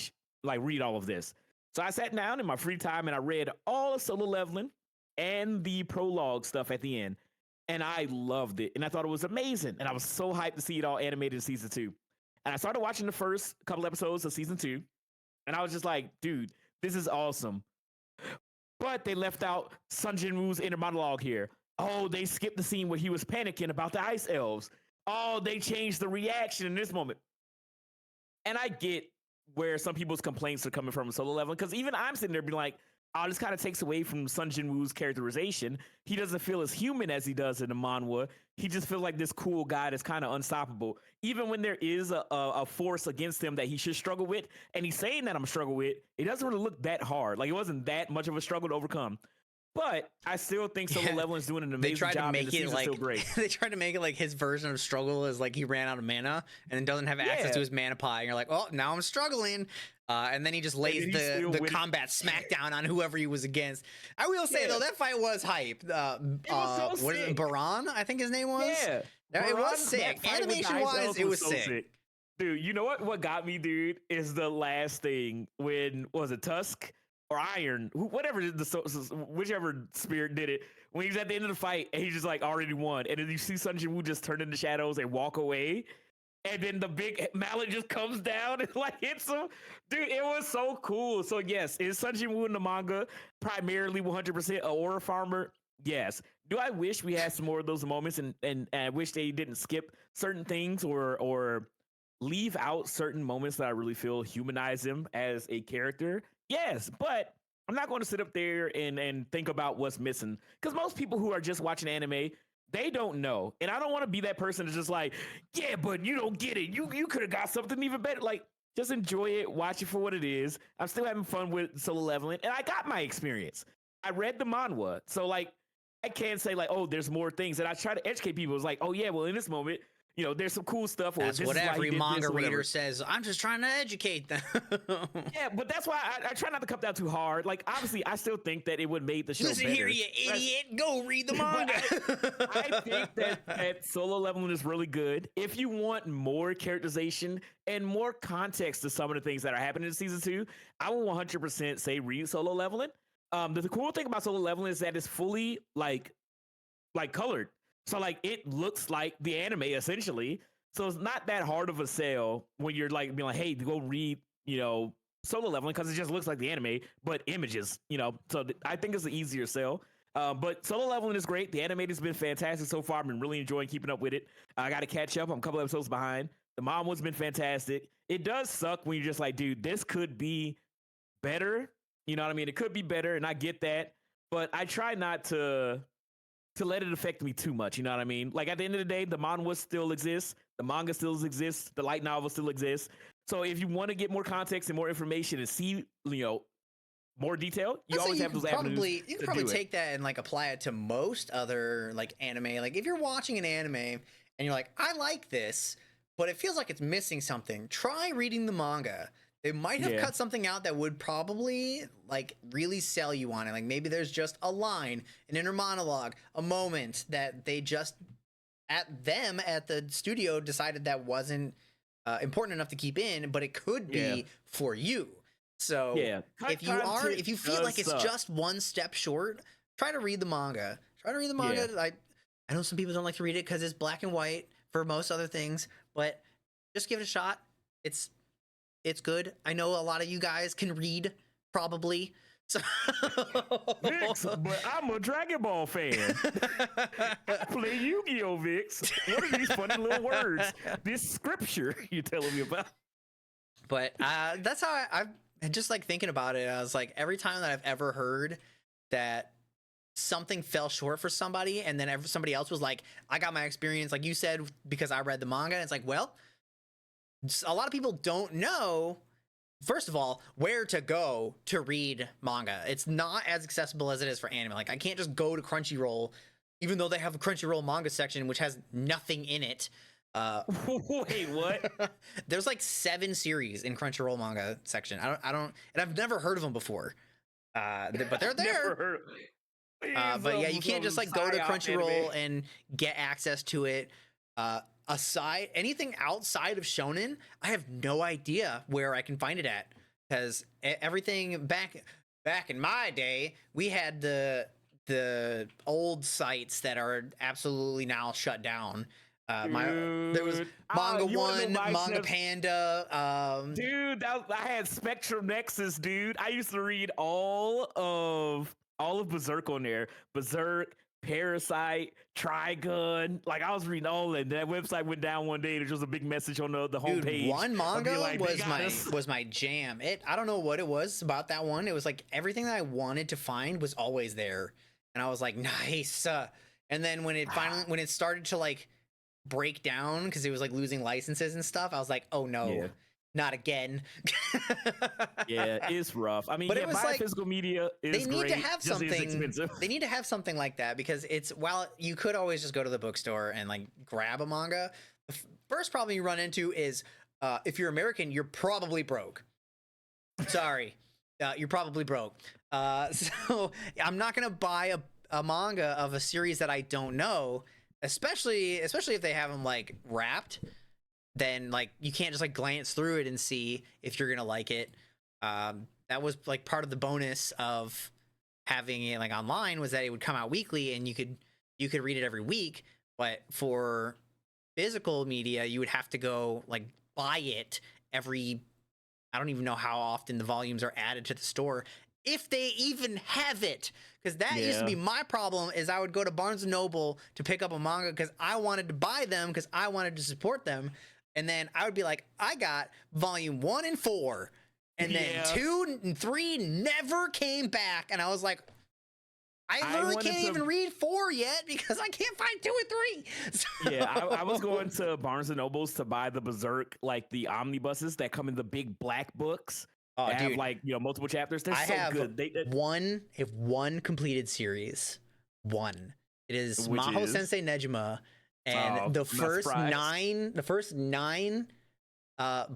read all of this. So I sat down in my free time and I read all of Solo Leveling and the prologue stuff at the end. And I loved it. And I thought it was amazing. And I was so hyped to see it all animated in season 2. And I started watching the first couple episodes of season 2. And I was just like, dude, this is awesome. But they left out Sun Jin-woo's inner monologue here. Oh, they skipped the scene where he was panicking about the ice elves. Oh, they changed the reaction in this moment. And I get where some people's complaints are coming from Solo Leveling, because even I'm sitting there being like, oh, this kind of takes away from Sun Jin-woo's characterization. He doesn't feel as human as he does in the manhwa. He just feels like this cool guy that's kind of unstoppable. Even when there is a force against him that he should struggle with, and he's saying that I'm struggle with, it doesn't really look that hard. Like, it wasn't that much of a struggle to overcome. But I still think Solo Leveling is doing an amazing job. And the season's still great. They tried to make it like his version of struggle is like he ran out of mana and then doesn't have access to his mana pie. And you're like, oh, now I'm struggling. And then he just lays the combat smackdown on whoever he was against. I will say though, that fight was hype. It was so sick. Baran, I think his name was. Yeah, it was sick. Animation wise, it was so sick. Dude, you know what got me, dude, is the last thing when, was it Tusk or Iron, whatever whichever spirit did it, when he's at the end of the fight and he's just like already won, and then you see Sun Jin-woo just turn into shadows and walk away, and then the big mallet just comes down and like hits him. Dude, it was so cool. So yes, is Sun Jin-woo in the manga primarily 100% a aura farmer? Yes. Do I wish we had some more of those moments, and I wish they didn't skip certain things or leave out certain moments that I really feel humanize him as a character? Yes, but I'm not going to sit up there and think about what's missing, because most people who are just watching anime, they don't know, and I don't want to be that person that's just like, yeah, but you don't get it. You could have got something even better. Like, just enjoy it, watch it for what it is. I'm still having fun with Solo Leveling, and I got my experience. I read the manhwa, so like I can't say like, oh, there's more things. And I try to educate people. It's like, oh yeah, well in this moment, you know, there's some cool stuff. That's what every manga reader says. I'm just trying to educate them. Yeah, but that's why I try not to come down too hard. Like, obviously, I still think that it would make the show Listen better. Here, you idiot. Go read the manga. I think that Solo Leveling is really good. If you want more characterization and more context to some of the things that are happening in season 2, I will 100% say read Solo Leveling. The cool thing about Solo Leveling is that it's fully like colored. So like it looks like the anime essentially. So it's not that hard of a sell when you're like being like, hey, go read, you know, Solo Leveling, because it just looks like the anime, but images, you know. So I think it's an easier sell. But Solo Leveling is great. The animator's been fantastic so far. I've been really enjoying keeping up with it. I got to catch up. I'm a couple episodes behind. The mom one's been fantastic. It does suck when you're just like, dude, this could be better. You know what I mean? It could be better, and I get that. But I try not to let it affect me too much. You know what I mean? Like at the end of the day, the manhwa still exists, the manga still exists, the light novel still exists. So if you want to get more context and more information and see, you know, more detail, you always have those avenues. You can probably take that and like apply it to most other like anime. Like if you're watching an anime and you're like, I like this, but it feels like it's missing something, try reading the manga. They might have cut something out that would probably like really sell you on it. Like maybe there's just a line, an inner monologue, a moment that they just at the studio decided that wasn't important enough to keep in, but it could be for you. So if you feel like it's just one step short, try to read the manga. Try to read the manga. I know some people don't like to read it because it's black and white for most other things, but just give it a shot. It's good. I know a lot of you guys can read, probably. So Vix, but I'm a Dragon Ball fan. I play Yu-Gi-Oh, Vix. What are these funny little words? This scripture you're telling me about. But that's how I just like thinking about it. I was like, every time that I've ever heard that something fell short for somebody, and then somebody else was like, I got my experience, like you said, because I read the manga. And it's like, well, a lot of people don't know, first of all, where to go to read manga. It's not as accessible as it is for anime. Like I can't just go to Crunchyroll, even though they have a Crunchyroll manga section which has nothing in it. Wait, what? There's like 7 series in Crunchyroll manga section. I don't, and I've never heard of them before. But they're there. But yeah, you can't just like go to Crunchyroll and get access to it. Anything outside of shonen, I have no idea where I can find it at, because everything back in my day, we had the old sites that are absolutely now shut down. There was Manga One, Manga Panda. Dude, I had Spectrum Nexus, dude. I used to read all of Berserk on there. Berserk, Parasite, Trigun. Like I was reading all that. That website went down one day. There's just a big message on the homepage. Dude, one manga was my jam. I don't know what it was about that one. It was like everything that I wanted to find was always there, and I was like, nice. And then when it started to like break down because it was like losing licenses and stuff, I was like, oh no. Not again. Yeah, it's rough. I mean, but it was like, physical media is they need great, to have something. They need to have something like that, because while you could always just go to the bookstore and like grab a manga, the first problem you run into is if you're American, you're probably broke. Sorry, you're probably broke. So I'm not gonna buy a manga of a series that I don't know, especially if they have them like wrapped. Then like you can't just like glance through it and see if you're gonna like it. That was like part of the bonus of having it like online was that it would come out weekly and you could read it every week. But for physical media, you would have to go like buy it every. I don't even know how often the volumes are added to the store, if they even have it. Because that used to be my problem, is I would go to Barnes & Noble to pick up a manga because I wanted to buy them because I wanted to support them. And then I would be like, I got volume 1 and 4. And then 2 and 3 never came back. And I was like, I literally can't even read 4 yet because I can't find 2 and 3. So... Yeah, I was going to Barnes and Nobles to buy the Berserk, like the omnibuses that come in the big black books. Oh, dude, have like multiple chapters. They're so good. One completed series. One. It is Maho Sensei Nejima, and the first nine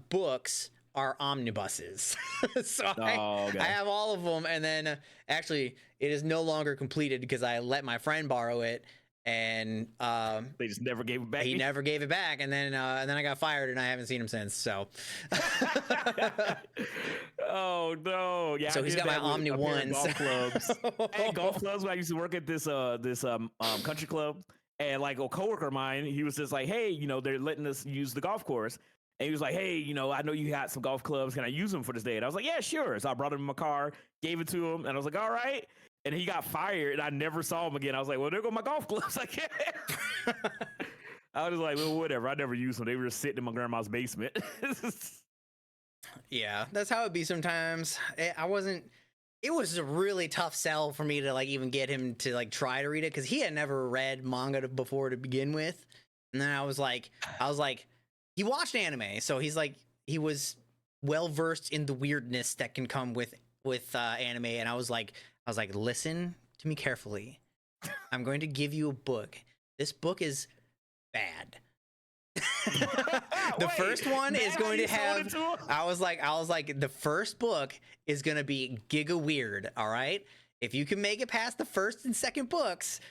books are omnibuses. So I have all of them, and then actually it is no longer completed because I let my friend borrow it, and they just never gave it back. He never gave it back, and then I got fired, and I haven't seen him since. So oh no, yeah. So he's got my Omni ones. Golf clubs. Hey, golf clubs. When I used to work at this country club, and like a coworker of mine, he was just like, hey, they're letting us use the golf course. And he was like, hey, I know you got some golf clubs. Can I use them for this day? And I was like, yeah, sure. So I brought him in my car, gave it to him. And I was like, all right. And he got fired. And I never saw him again. I was like, well, there go my golf clubs. I can't. I was like, well, whatever. I never used them. They were just sitting in my grandma's basement. Yeah, that's how it be sometimes. It was a really tough sell for me to like even get him to like try to read it because he had never read manga before to begin with. And then I was like, he watched anime, so he was well versed in the weirdness that can come with anime. And I was like, listen to me carefully. I'm going to give you a book. This book is bad. The first one is going to have. I was like, the first book is going to be giga weird. All right, if you can make it past the first and second books,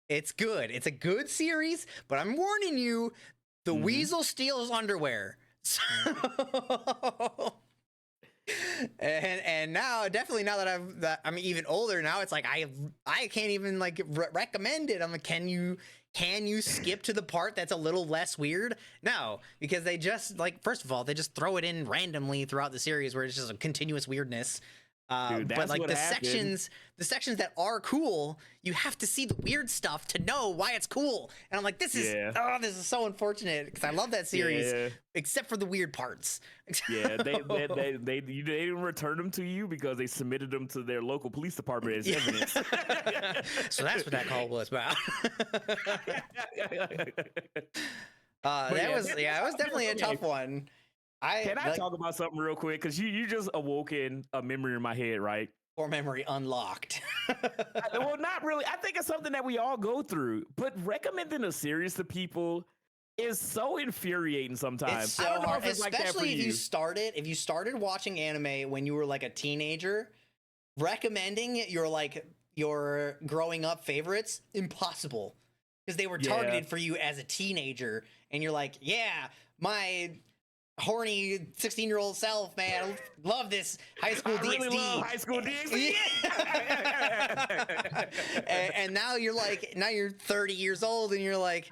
it's good. It's a good series, but I'm warning you. The weasel steals underwear. So and now, definitely now that I'm even older, now it's like I can't even like recommend it. I'm like, can you skip to the part that's a little less weird? No, because they just like, first of all, they just throw it in randomly throughout the series where it's just a continuous weirdness. Dude, but like the sections that are cool, you have to see the weird stuff to know why it's cool. And I'm like, this is so unfortunate because I love that series, except for the weird parts. Yeah, they didn't return them to you because they submitted them to their local police department as evidence. So that's what that call was about. It was definitely a tough one. Can I talk about something real quick? Because you just awoken a memory in my head, right? Or memory unlocked. Well, not really. I think it's something that we all go through. But recommending a series to people is so infuriating sometimes. It's so hard, especially if you started watching anime when you were like a teenager. Recommending your growing up favorites, impossible, because they were targeted for you as a teenager, and you're like, yeah, my horny 16-year-old self, man, love this High School DxD. Really love High School DxD. and now you're 30 years old, and you're like,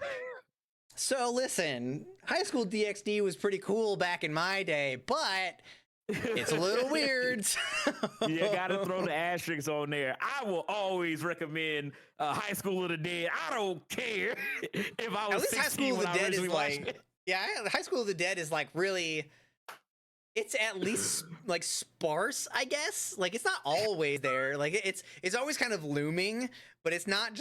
so listen, High School DxD was pretty cool back in my day, but it's a little weird. You gotta throw the asterisks on there. I will always recommend High School of the Dead. I don't care if I was 16 when I originally watched it. Yeah, High School of the Dead is like really, it's at least like sparse, I guess. Like it's not always there. Like it's always kind of looming, but it's not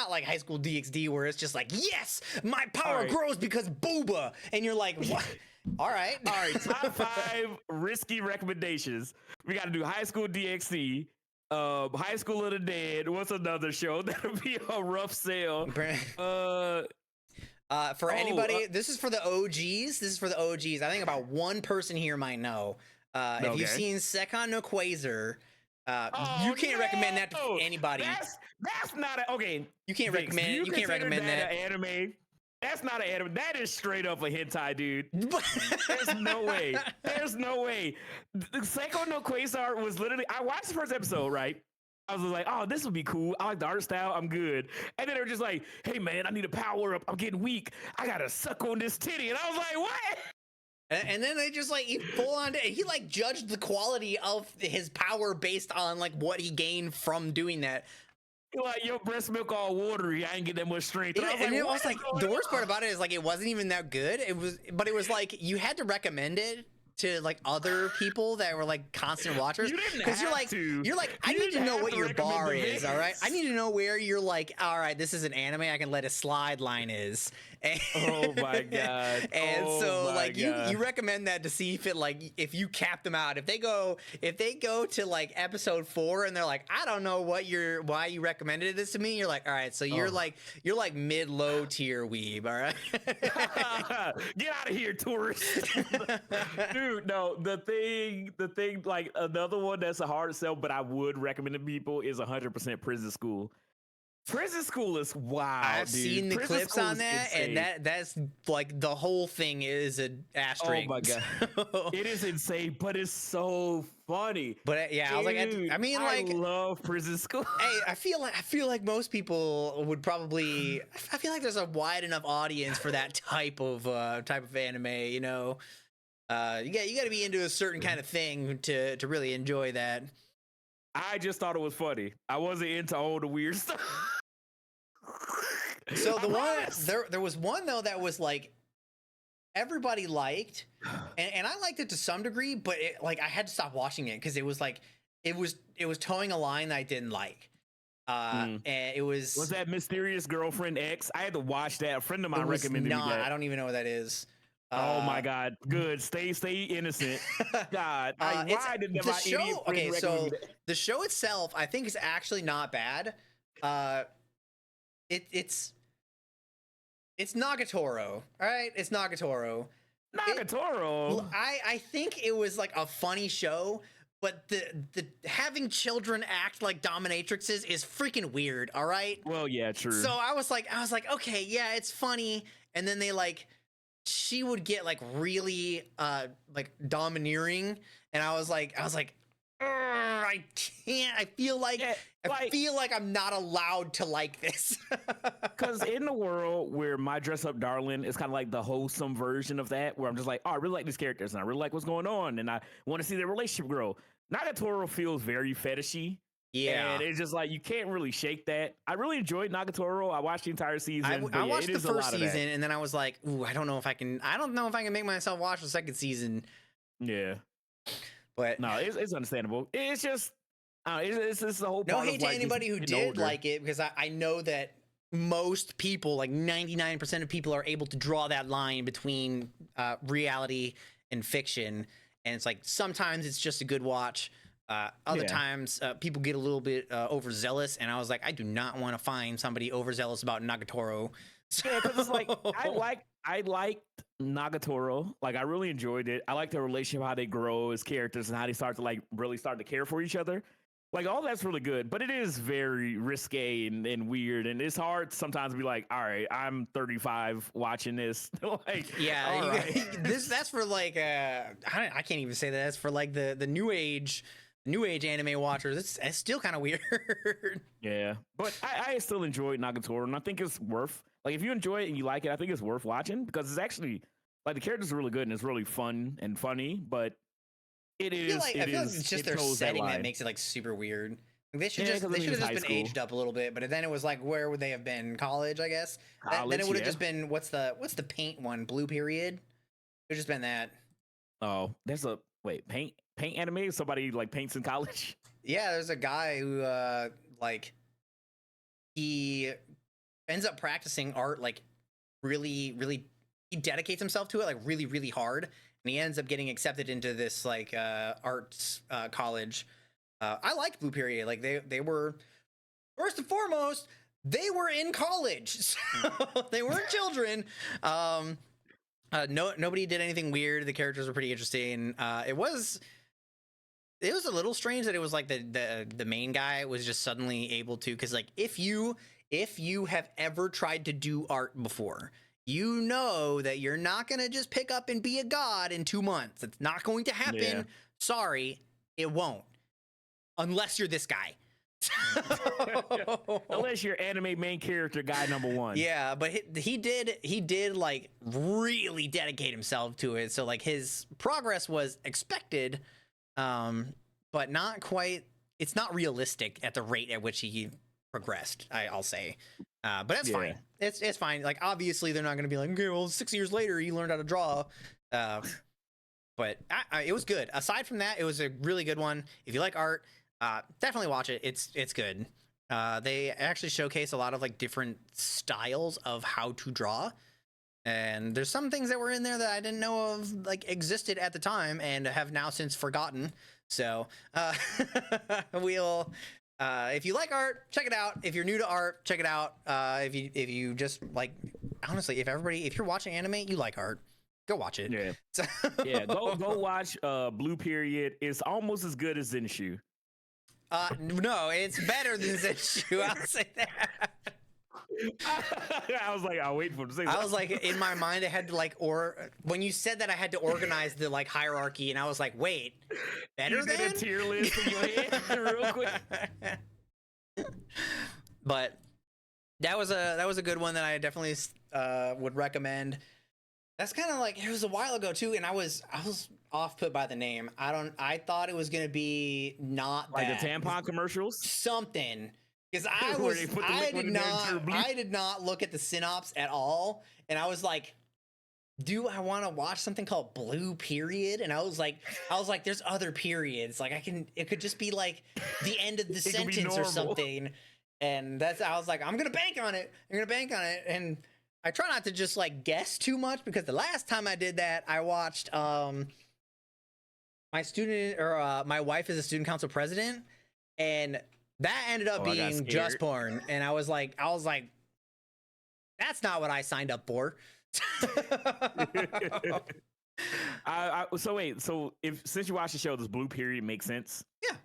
like High School DxD where it's just like, yes, my power grows because booba, and you're like, what? All right. Top 5 risky recommendations. We got to do High School DxD, High School of the Dead. What's another show that'll be a rough sale? For anybody, this is for the OGs. I think about one person here might know. If you've seen Sekon no Quasar, you can't recommend that to anybody. That's not okay. You can't recommend. You can't recommend that anime. That's not an anime. That is straight up a hentai, dude. There's no way. There's no way. Sekon no Quasar was literally. I watched the first episode, right? I was like, oh, this would be cool. I like the art style. I'm good. And then they're just like, hey, man, I need a power up. I'm getting weak. I got to suck on this titty. And I was like, what? And then they just like he like judged the quality of his power based on like what he gained from doing that. Like, your breast milk all watery. I ain't get that much strength. And it was like the worst part about it is like it wasn't even that good. But it was like you had to recommend it to like other people that were like constant watchers, because you're like I need to know what your bar is. All right, I need to know where you're like, all right, this is an anime I can let a slide line is. And, oh my god. And so like you recommend that to see if it like if you cap them out, if they go to like episode 4 and they're like, I don't know why you recommended this to me, you're like, all right, so you're like mid low tier weeb. All right. Get out of here, tourist. Dude, no, the thing like another one that's a hard sell, but I would recommend to people is 100% Prison School. Prison School is wild. I've seen the clips on that, and that's like the whole thing is an asterisk. Oh my god, it is insane, but it's so funny. But yeah, dude, I love Prison School. Hey, I feel like most people would probably. I feel like there's a wide enough audience for that type of anime. You know, you got to be into a certain kind of thing to really enjoy that. I just thought it was funny. I wasn't into all the weird stuff. So there was one though that was like everybody liked, and I liked it to some degree, but I had to stop watching it because it was like it was towing a line that I didn't like. And it was that Mysterious Girlfriend X? I had to watch that. A friend of mine recommended me that. I don't even know what that is. Oh my god, good. Stay innocent. God, why did my idiot friend recommend me that? The show itself, I think, is actually not bad. It's Nagatoro, all right? It's Nagatoro. I think it was like a funny show, but the having children act like dominatrixes is freaking weird, all right? Well, yeah, true. So I was like, okay, yeah, it's funny, and then she would get like really like domineering, and I was like, I can't. I feel like I'm not allowed to like this. Because in the world where My Dress Up Darling is kind of like the wholesome version of that, where I'm just like, oh, I really like these characters and I really like what's going on and I want to see their relationship grow. Nagatoro feels very fetishy. Yeah. And it's just like, you can't really shake that. I really enjoyed Nagatoro. I watched the entire season. I watched the first season and then I was like, ooh, I don't know if I can make myself watch the second season. Yeah. But no, it's understandable. It's just, it's the whole no part hate of to like anybody who did like it, because I know that most people, like 99% of people, are able to draw that line between reality and fiction. And it's like sometimes it's just a good watch. Other times people get a little bit overzealous, and I was like, I do not want to find somebody overzealous about Nagatoro. Yeah, because it's like I liked Nagatoro. Like, I really enjoyed it. I like the relationship, how they grow as characters and how they start to really start to care for each other. Like, all that's really good, but it is very risque and weird, and it's hard sometimes to be like, all right, I'm 35 watching this. Like, yeah, that's for like I can't even say that. That's for like the new age anime watchers. It's still kind of weird. Yeah, but I still enjoyed Nagatoro, and I think it's worth, like, if you enjoy it and you like it, I think it's worth watching, because it's actually, like, the characters are really good and it's really fun and funny, but I feel like it's just their setting that makes it like super weird. Like, they should have just been aged up a little bit, but then it was like, where would they have been? College, I guess. Then it would have just been what's the paint one? Blue Period. It would just been that. Oh, there's a paint anime. Somebody like paints in college. Yeah, there's a guy who like he ends up practicing art like really, really. He dedicates himself to it like really, really hard, and he ends up getting accepted into this like arts college. I liked Blue Period. Like they were, first and foremost, they were in college, so they weren't children. Nobody did anything weird. The characters were pretty interesting. It was a little strange that it was like the main guy was just suddenly able to, because like if you have ever tried to do art before, you know that you're not gonna just pick up and be a god in 2 months. It's not going to happen. Yeah. Sorry, it won't. Unless you're this guy. Unless you're anime main character guy number one. Yeah, but he did like really dedicate himself to it. So like his progress was expected, but not quite. It's not realistic at the rate at which he progressed. I'll say, but that's fine. It's fine. Like obviously they're not going to be like, okay, well 6 years later he learned how to draw. But it was good. Aside from that, it was a really good one. If you like art, definitely watch it. It's good. They actually showcase a lot of like different styles of how to draw, and there's some things that were in there that I didn't know of like existed at the time and have now since forgotten. So we'll if you like art, check it out. If you're new to art, check it out. If you just like, honestly, if you're watching anime, you like art, go watch it. Yeah. So Yeah, go watch Blue Period. It's almost as good as Zenshu. No, it's better than Zenshu. I'll say that. I was like, I'll wait for him to say that. I was like, in my mind, I had to like, or when you said that, I had to organize the like hierarchy, and I was like, wait, better than a tier list in your head real quick. But that was a good one that I definitely would recommend. That's kind of like, it was a while ago too, and I was off put by the name. I thought it was gonna be not like that. the tampon commercials, something. Because I did not look at the synopsis at all, and I was like, do I want to watch something called Blue Period? And I was like, there's other periods. Like it could just be like the end of the sentence or something. And I was like, I'm gonna bank on it. And I try not to just like guess too much, because the last time I did that, I watched my wife is a student council president, and that ended up being just porn. And I was like, that's not what I signed up for. So since you watched the show, does Blue Period make sense? Yeah.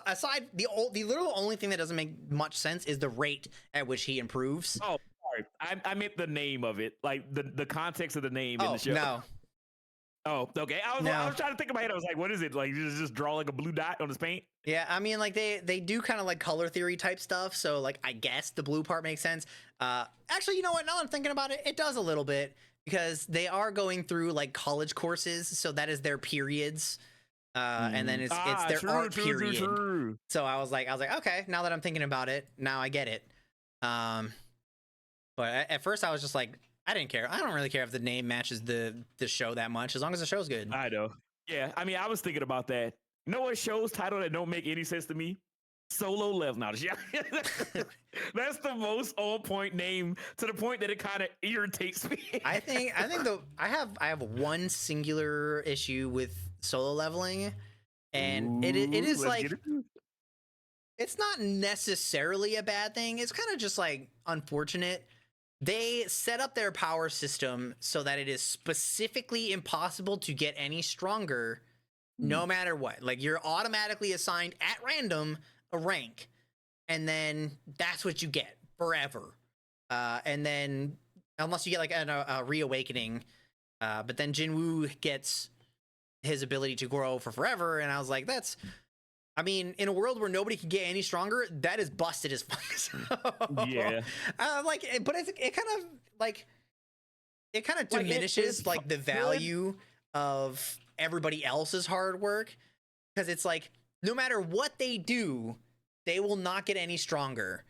Aside, the literal only thing that doesn't make much sense is the rate at which he improves. Oh, sorry. I meant the name of it, like the context of the name in the show. No. Oh, okay. I was trying to think in my head. I was like, what is it? Like, just draw like a blue dot on his paint? Yeah, I mean, like they do kind of like color theory type stuff. So like, I guess the blue part makes sense. Actually, you know what? Now that I'm thinking about it, it does a little bit, because they are going through like college courses. So that is their periods. And then it's their art period. True. So I was like, okay, now that I'm thinking about it, now I get it. But at first I was just like, I didn't care. I don't really care if the name matches the show that much, as long as the show's good. I know. Yeah, I mean, I was thinking about that. You know what show's title that don't make any sense to me? Solo Level. Now, that's the most on point name, to the point that it kind of irritates me. I think I have one singular issue with Solo Leveling, and it is like, it's not necessarily a bad thing. It's kind of just like unfortunate. They set up their power system so that it is specifically impossible to get any stronger, no matter what. Like, you're automatically assigned at random a rank, and then that's what you get forever. And then, unless you get like a reawakening, but then Jinwoo gets his ability to grow for forever, and I was like, I mean, in a world where nobody can get any stronger, that is busted as fuck. So, yeah. But it kind of diminishes like the value of everybody else's hard work, because it's like, no matter what they do, they will not get any stronger.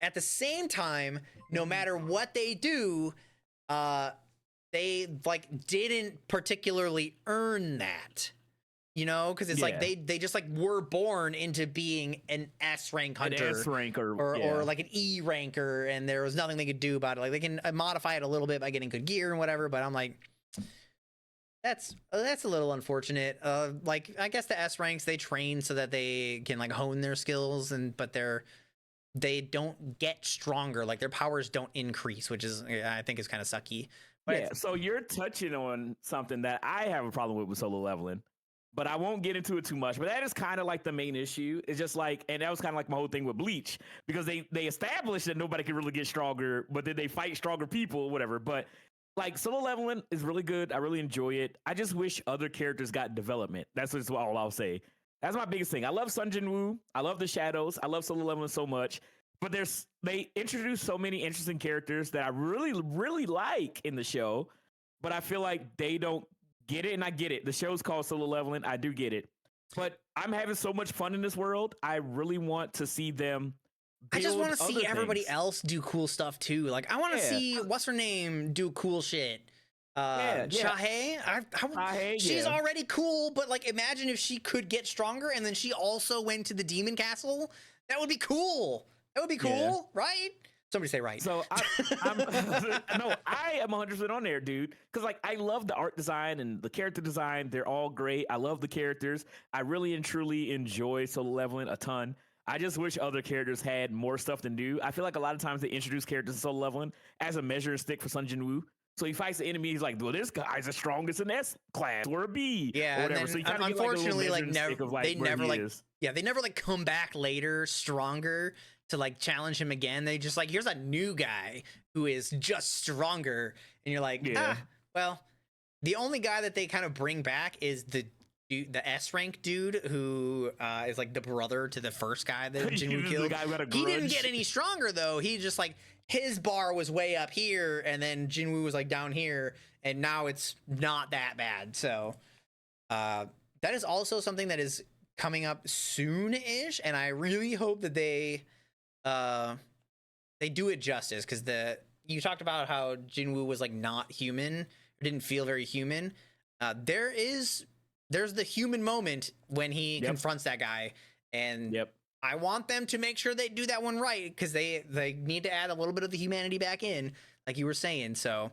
At the same time, no matter what they do, they like didn't particularly earn that. You know, because it's like they just like were born into being an S rank hunter, an S rank or like an E ranker, and there was nothing they could do about it. Like, they can modify it a little bit by getting good gear and whatever, but I'm like, that's a little unfortunate. Like, I guess the S ranks, they train so that they can like hone their skills, but they don't get stronger. Like, their powers don't increase, which is, I think, is kind of sucky. But yeah, so you're touching on something that I have a problem with Solo Leveling. But I won't get into it too much. But that is kind of like the main issue. It's just like, and that was kind of like my whole thing with Bleach, because they established that nobody can really get stronger, but then they fight stronger people, whatever. But like, Solo Leveling is really good. I really enjoy it. I just wish other characters got development. That's just all I'll say. That's my biggest thing. I love Sun Jin Woo. I love the Shadows. I love Solo Leveling so much. But they introduce so many interesting characters that I really, really like in the show. But I feel like they don't get it, and I get it. The show's called Solo Leveling. I do get it. But I'm having so much fun in this world. I really want to see them. I just want to see everybody else do cool stuff too. Like I want to see what's her name do cool shit. Shahe, she's already cool, but like imagine if she could get stronger and then she also went to the demon castle. That would be cool. That would be cool, right? Somebody say right. So I'm no, I am 100% on there, dude. Because like I love the art design and the character design. They're all great. I love the characters. I really and truly enjoy Solo Leveling a ton. I just wish other characters had more stuff to do. I feel like a lot of times they introduce characters to Solo Leveling as a measuring stick for Sun Jin Woo. So he fights the enemy. He's like, well, this guy's the strongest in S class or a B, or whatever. So unfortunately, they never come back later stronger to like challenge him again. They just like, here's a new guy who is just stronger, and you're like, well, the only guy that they kind of bring back is the S rank dude who is like the brother to the first guy that Jinwoo killed. He didn't get any stronger though. He just like his bar was way up here, and then Jinwoo was like down here, and now it's not that bad. So that is also something that is coming up soon-ish, and I really hope that they do it justice, because you talked about how Jinwoo was like not human, or didn't feel very human. There's the human moment when he confronts that guy, and I want them to make sure they do that one right, because they need to add a little bit of the humanity back in, like you were saying. So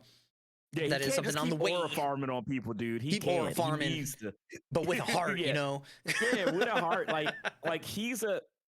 that is something on the way. Keep farming on people, dude. He keep aura farming, but with a heart, you know. Yeah, with a heart. Like he's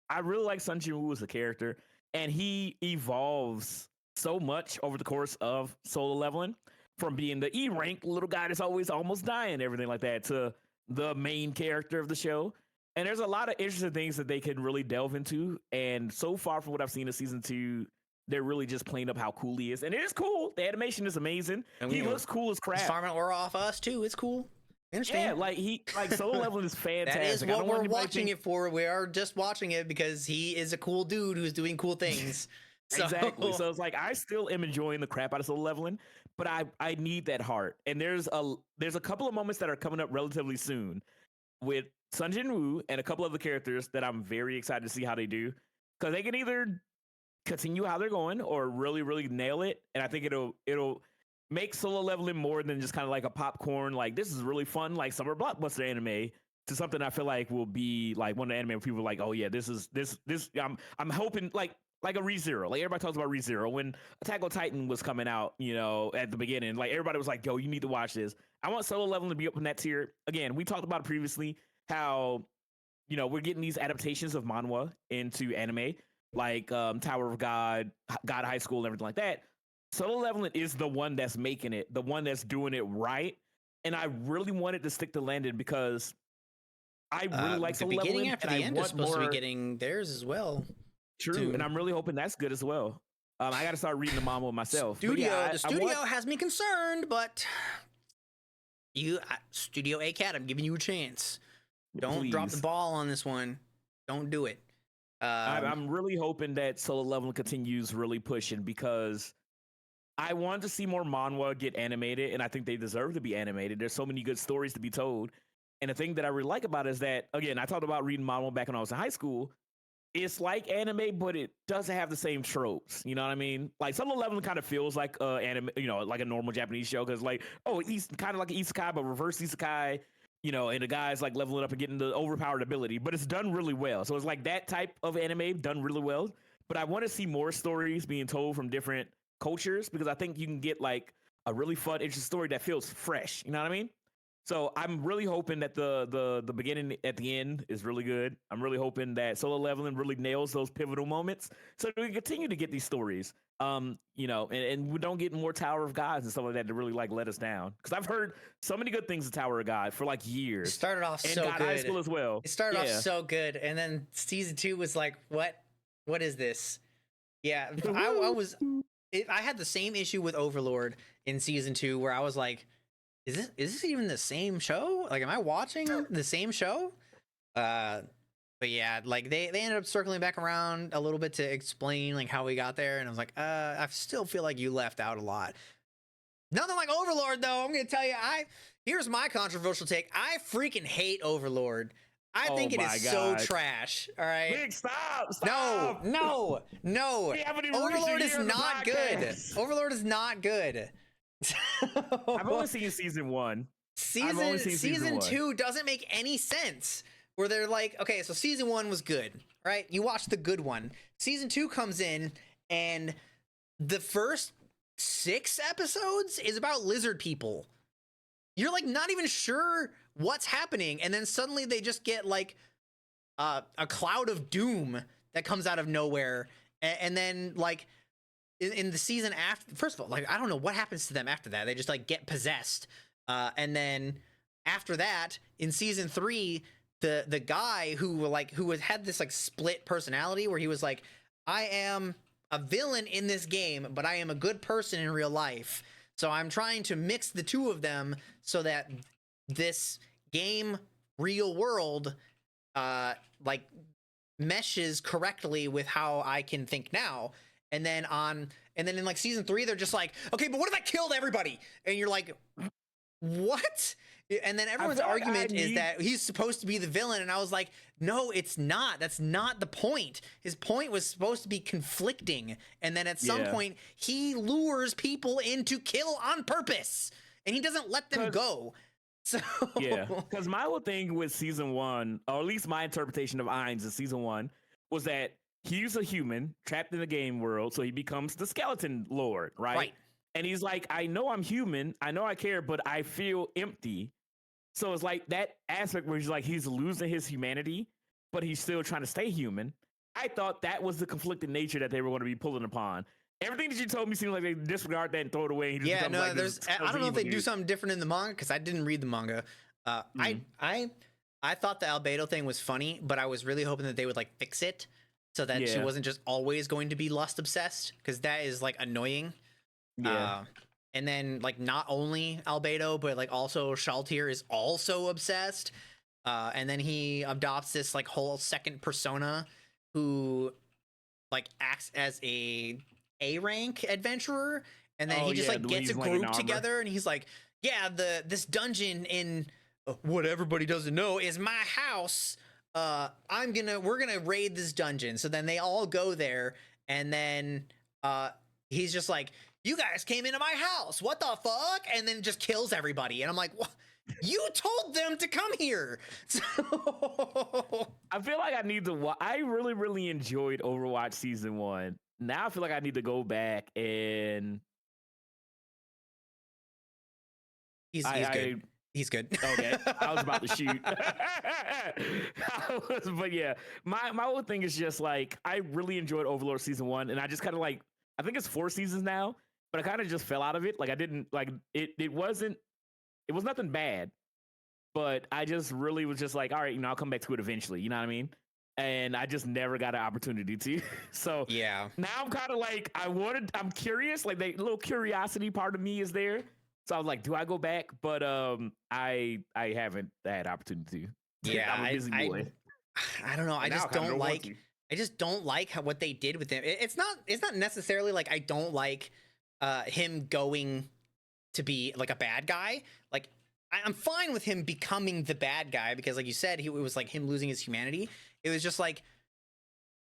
I really like Sun Jin Woo as a character, and he evolves so much over the course of Solo Leveling, from being the E rank little guy that's always almost dying and everything like that, to the main character of the show. And there's a lot of interesting things that they can really delve into. And so far from what I've seen in season 2, they're really just playing up how cool he is. And it is cool. The animation is amazing. And he looks cool as crap. He's farming aura off us too. It's cool. I understand. Yeah, like Solo Leveling is fantastic. That is what we're watching it for. We are just watching it because he is a cool dude who's doing cool things. Exactly. So it's like I still am enjoying the crap out of Solo Leveling, but I need that heart. And there's a couple of moments that are coming up relatively soon with Sun Jin Woo and a couple of the characters that I'm very excited to see how they do, because they can either continue how they're going or really, really nail it. And I think it'll make Solo Leveling more than just kind of like a popcorn, like this is really fun, like summer blockbuster anime, to something I feel like will be like one of the anime where people are like, oh yeah, this. I'm hoping like a ReZero. Like everybody talks about ReZero when Attack on Titan was coming out, you know, at the beginning. Like everybody was like, yo, you need to watch this. I want Solo Leveling to be up in that tier. Again, we talked about it previously, how, you know, we're getting these adaptations of manhwa into anime, like Tower of God, God High School, and everything like that. Solo Leveling is the one that's making it, the one that's doing it right. And I really wanted to stick to landing because I really like Solo Leveling. The beginning after the end is supposed to be getting theirs as well. True, too. And I'm really hoping that's good as well. I got to start reading the manga myself. The studio has me concerned, but Studio A-Cat, I'm giving you a chance. Don't drop the ball on this one. Don't do it. I'm really hoping that Solo Leveling continues really pushing, because I want to see more manhwa get animated, and I think they deserve to be animated. There's so many good stories to be told. And the thing that I really like about it is that, again, I talked about reading manhwa back when I was in high school. It's like anime, but it doesn't have the same tropes. You know what I mean? Like Solo Leveling kind of feels like anime, you know, like a normal Japanese show, because like, oh, he's kind of like an isekai, but reverse isekai, you know, and the guy's like leveling up and getting the overpowered ability, but it's done really well. So it's like that type of anime done really well. But I want to see more stories being told from different cultures, because I think you can get like a really fun, interesting story that feels fresh. You know what I mean? So I'm really hoping that the beginning at the end is really good. I'm really hoping that Solo Leveling really nails those pivotal moments, so that we continue to get these stories. You know, and we don't get more Tower of Gods and stuff like that to really like let us down. Because I've heard so many good things of Tower of God for like years. It started off and so God good. High School as well. It started off so good, and then season 2 was like, what is this? Yeah, I had the same issue with Overlord in season 2, where I was like, is this even the same show? Like, am I watching the same show? Uh, but yeah, like they ended up circling back around a little bit to explain like how we got there, and I was like, I still feel like you left out a lot. Nothing like Overlord though. I'm gonna tell you, here's my controversial take. I freaking hate Overlord. I think it is so trash. All right. Nick, stop. No. Overlord is not good. Overlord is not good. I've only seen season 1. Season 2 doesn't make any sense. Where they're like, okay, so season 1 was good, right? You watched the good one. Season 2 comes in, and the first 6 episodes is about lizard people. You're like not even sure what's happening, and then suddenly they just get like a cloud of doom that comes out of nowhere, and then like in the season after, first of all, like I don't know what happens to them after that. They just like get possessed, and then after that, in season 3, the guy who had this like split personality where he was like, I am a villain in this game, but I am a good person in real life. So I'm trying to mix the two of them so that this game real world like meshes correctly with how I can think now. And then in like season 3, they're just like, okay, but what if I killed everybody? And you're like, what? And then everyone's argument is that he's supposed to be the villain, and I was like, no, it's not. That's not the point. His point was supposed to be conflicting, and then at some point he lures people in to kill on purpose, and he doesn't let them go. So yeah, because my whole thing with season 1, or at least my interpretation of Ainz in season 1, was that he's a human trapped in the game world, so he becomes the skeleton lord, right? And he's like, I know I'm human, I know I care, but I feel empty. So it's like that aspect where he's losing his humanity, but he's still trying to stay human. I thought that was the conflicted nature that they were going to be pulling upon. Everything that you told me seemed like they disregard that and throw it away. I don't know if they do something different in the manga, because I didn't read the manga. I thought the Albedo thing was funny, but I was really hoping that they would like fix it so that she wasn't just always going to be lust obsessed, because that is like annoying. Yeah. And then like not only Albedo, but like also Shaltir is also obsessed. And then he adopts this like whole second persona who like acts as a rank adventurer. And then he just like gets a group together, and he's like, yeah, this dungeon in what everybody doesn't know is my house. We're gonna raid this dungeon. So then they all go there, and then he's just like, you guys came into my house, what the fuck? And then just kills everybody. And I'm like, what? You told them to come here. So I feel like I need to I really, really enjoyed Overwatch season 1. Now I feel like I need to go back and he's good. He's good. Okay, I was about to shoot. But yeah, my whole thing is just like, I really enjoyed Overlord season 1, and I just kind of like, I think it's 4 seasons now, but I kind of just fell out of it. Like I didn't like it. It was nothing bad, but I just really was just like, all right, I'll come back to it eventually. You know what I mean? And I just never got an opportunity to. So yeah, now I'm kind of like, I'm curious. Like the little curiosity part of me is there. So I was like, do I go back? But I haven't had opportunity to. Yeah, I'm a busy boy. I don't know. I just don't like. I just don't like what they did with him. It's not necessarily like I don't like him going to be like a bad guy. Like I'm fine with him becoming the bad guy, because like you said, it was like him losing his humanity. It was just like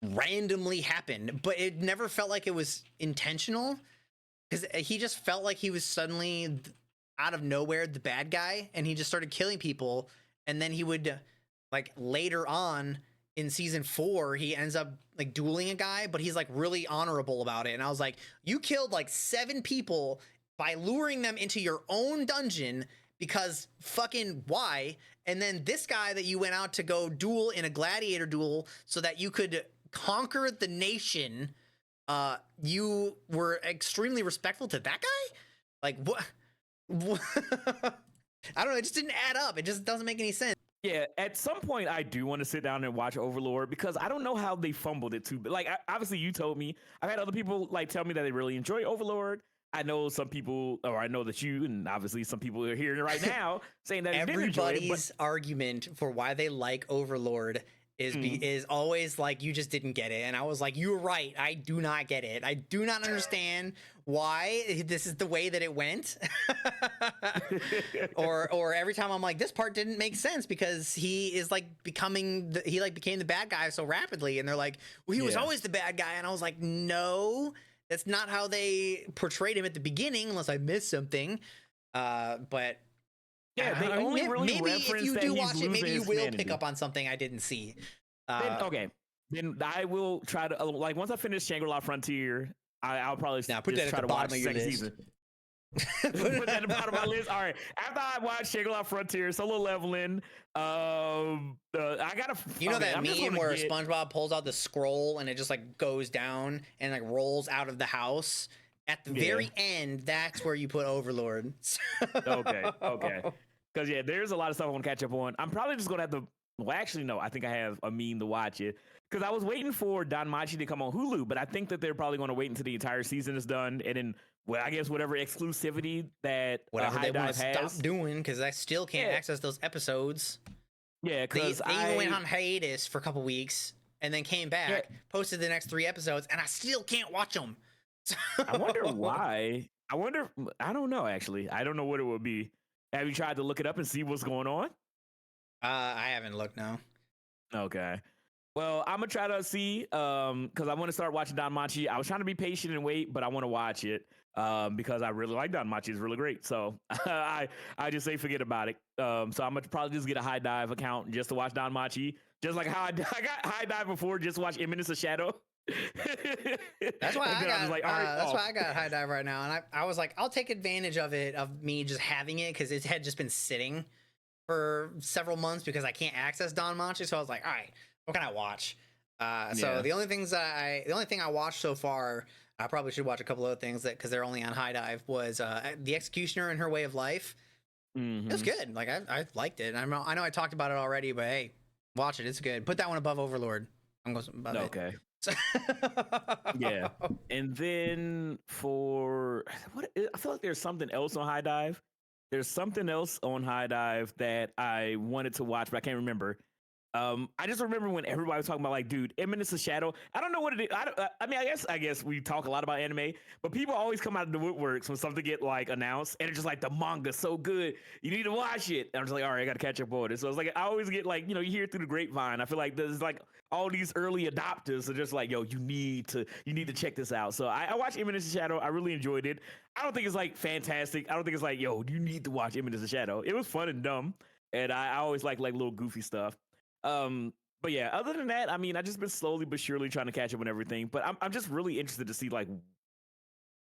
randomly happened, but it never felt like it was intentional, because he just felt like he was suddenly out of nowhere the bad guy, and he just started killing people. And then he would like later on in season 4, he ends up like dueling a guy, but he's like really honorable about it. And I was like, you killed like 7 people by luring them into your own dungeon, because fucking why? And then this guy that you went out to go duel in a gladiator duel so that you could conquer the nation, you were extremely respectful to that guy? Like what? I don't know, it just didn't add up. It just doesn't make any sense. Yeah, at some point I do want to sit down and watch Overlord, because I don't know how they fumbled it too. But like, obviously you told me. I've had other people like tell me that they really enjoy Overlord. I know some people, or I know that you, and obviously some people are hearing it right now, saying that everybody's argument for why they like Overlord is always like, you just didn't get it. And I was like, you're right, I do not get it. I do not understand why this is the way that it went. or every time I'm like, this part didn't make sense because he is like became the bad guy so rapidly, and they're like, well, he was always the bad guy. And I was like, no, that's not how they portrayed him at the beginning, unless I missed something. But yeah, they only really maybe if you that do watch it, maybe you will humanity. pick up on something I didn't see. Then I will try to like, once I finish Shangri-La Frontier, I'll probably now put that at the bottom of your list. Season. Put that at the bottom of my list. All right. After I watch Shangri-La Frontier, Solo Leveling, I gotta. That meme where SpongeBob pulls out the scroll and it just like goes down and like rolls out of the house. At the very end, that's where you put Overlord. Okay. Because there's a lot of stuff I want to catch up on. I'm probably just gonna have to. Well, actually, no. I think I have a meme to watch it because I was waiting for DNAnime to come on Hulu, but I think that they're probably going to wait until the entire season is done, and then, well, I guess whatever exclusivity that whatever they want to stop doing, because I still can't access those episodes. Yeah, because they even went on hiatus for a couple weeks and then came back, posted the next 3 episodes, and I still can't watch them. I wonder why. I don't know, actually. I don't know what it would be. Have you tried to look it up and see what's going on? I haven't looked, no. Okay. Well, I'm going to try to see, because I want to start watching DNAnime. I was trying to be patient and wait, but I want to watch it because I really like DNAnime. It's really great. So I just say forget about it. So I'm going to probably just get a High Dive account just to watch DNAnime. Just like how I got High Dive before, just to watch Imminence of Shadow. That's why I got High Dive right now, and I was like, I'll take advantage of me just having it because it had just been sitting for several months because I can't access DNAnime. So I was like, all right, what can I watch? So the only thing I watched so far, I probably should watch a couple other things because they're only on High Dive, was The Executioner and Her Way of Life. It was good. Like I liked it. I know I talked about it already, but hey, watch it. It's good. Put that one above Overlord. I'm going above it. Yeah, and then for what, I feel like there's something else on High Dive. There's something else on High Dive that I wanted to watch, but I can't remember. I just remember when everybody was talking about, like, dude, Imminence of Shadow. I don't know what it is. I mean, I guess we talk a lot about anime, but people always come out of the woodworks when something get like announced, and it's just like, the manga's so good, you need to watch it. And I'm just like, all right, I got to catch up on it. So it's like, I always get like, you hear it through the grapevine. I feel like there's like all these early adopters are just like, yo, you need to check this out. So I watched Imminence of Shadow. I really enjoyed it. I don't think it's like fantastic. I don't think it's like, yo, you need to watch Imminence of Shadow. It was fun and dumb, and I always like little goofy stuff. But yeah, other than that, I mean, I just been slowly but surely trying to catch up on everything. But I'm just really interested to see, like,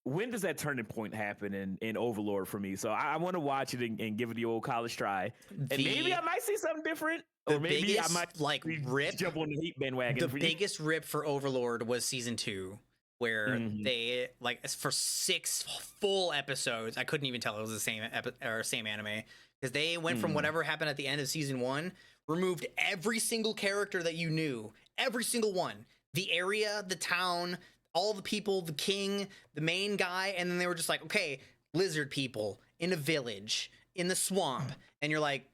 when does that turning point happen in Overlord for me? So I want to watch it and give it the old college try. And maybe I might see something different. Or maybe I might jump on the heat bandwagon. The biggest rip for Overlord was season 2, where they, like, for 6 full episodes, I couldn't even tell it was the same anime, because they went from whatever happened at the end of season 1, removed every single character that you knew, every single one, the area, the town, all the people, the king, the main guy, and then they were just like, okay, lizard people in a village, in the swamp, and you're like,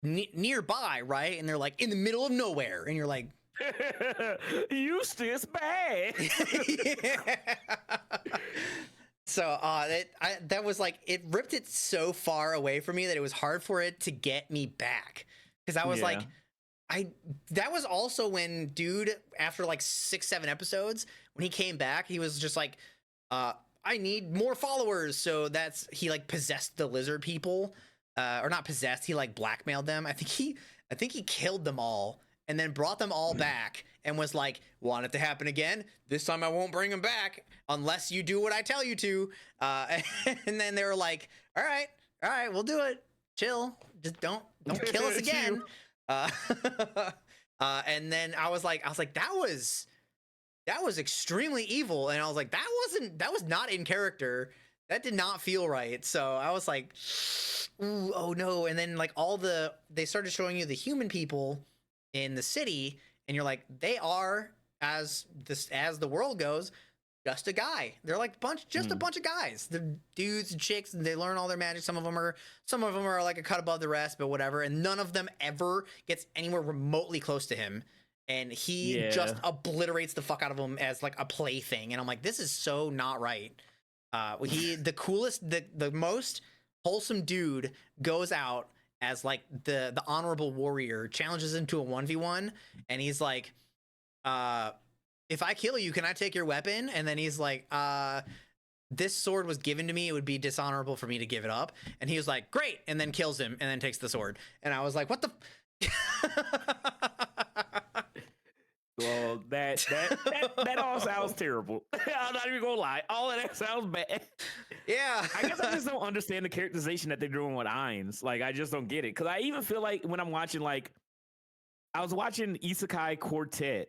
nearby, right? And they're like, in the middle of nowhere, and you're like, Eustace bad. So that was like, it ripped it so far away from me that it was hard for it to get me back, because I was like, that was also when dude, after like 6-7 episodes, when he came back, he was just like, I need more followers. So he like possessed the lizard people, or not possessed, he like blackmailed them. I think he killed them all and then brought them all back and was like, want it to happen again? This time I won't bring them back unless you do what I tell you to. And then they were like, all right, we'll do it. Chill. Just don't kill us again. And then I was like, that was extremely evil. And I was like, that was not in character. That did not feel right. So I was like, ooh, oh no. And then like they started showing you the human people in the city, and you're like, they are, as the world goes, just a guy. They're like a bunch of guys. They're dudes and chicks, and they learn all their magic. Some of them are like a cut above the rest, but whatever. And none of them ever gets anywhere remotely close to him. And he just obliterates the fuck out of them as like a plaything. And I'm like, this is so not right. The coolest, the most wholesome dude goes out as like the honorable warrior, challenges him to a 1v1, and he's like, if I kill you, can I take your weapon? And then he's like, this sword was given to me. It would be dishonorable for me to give it up. And he was like, great. And then kills him and then takes the sword. And I was like, what the? Well, that all sounds terrible. I'm not even gonna lie. All of that sounds bad. Yeah. I guess I just don't understand the characterization that they're doing with Ainz. Like, I just don't get it. Because I even feel like when I'm watching, like, I was watching Isekai Quartet.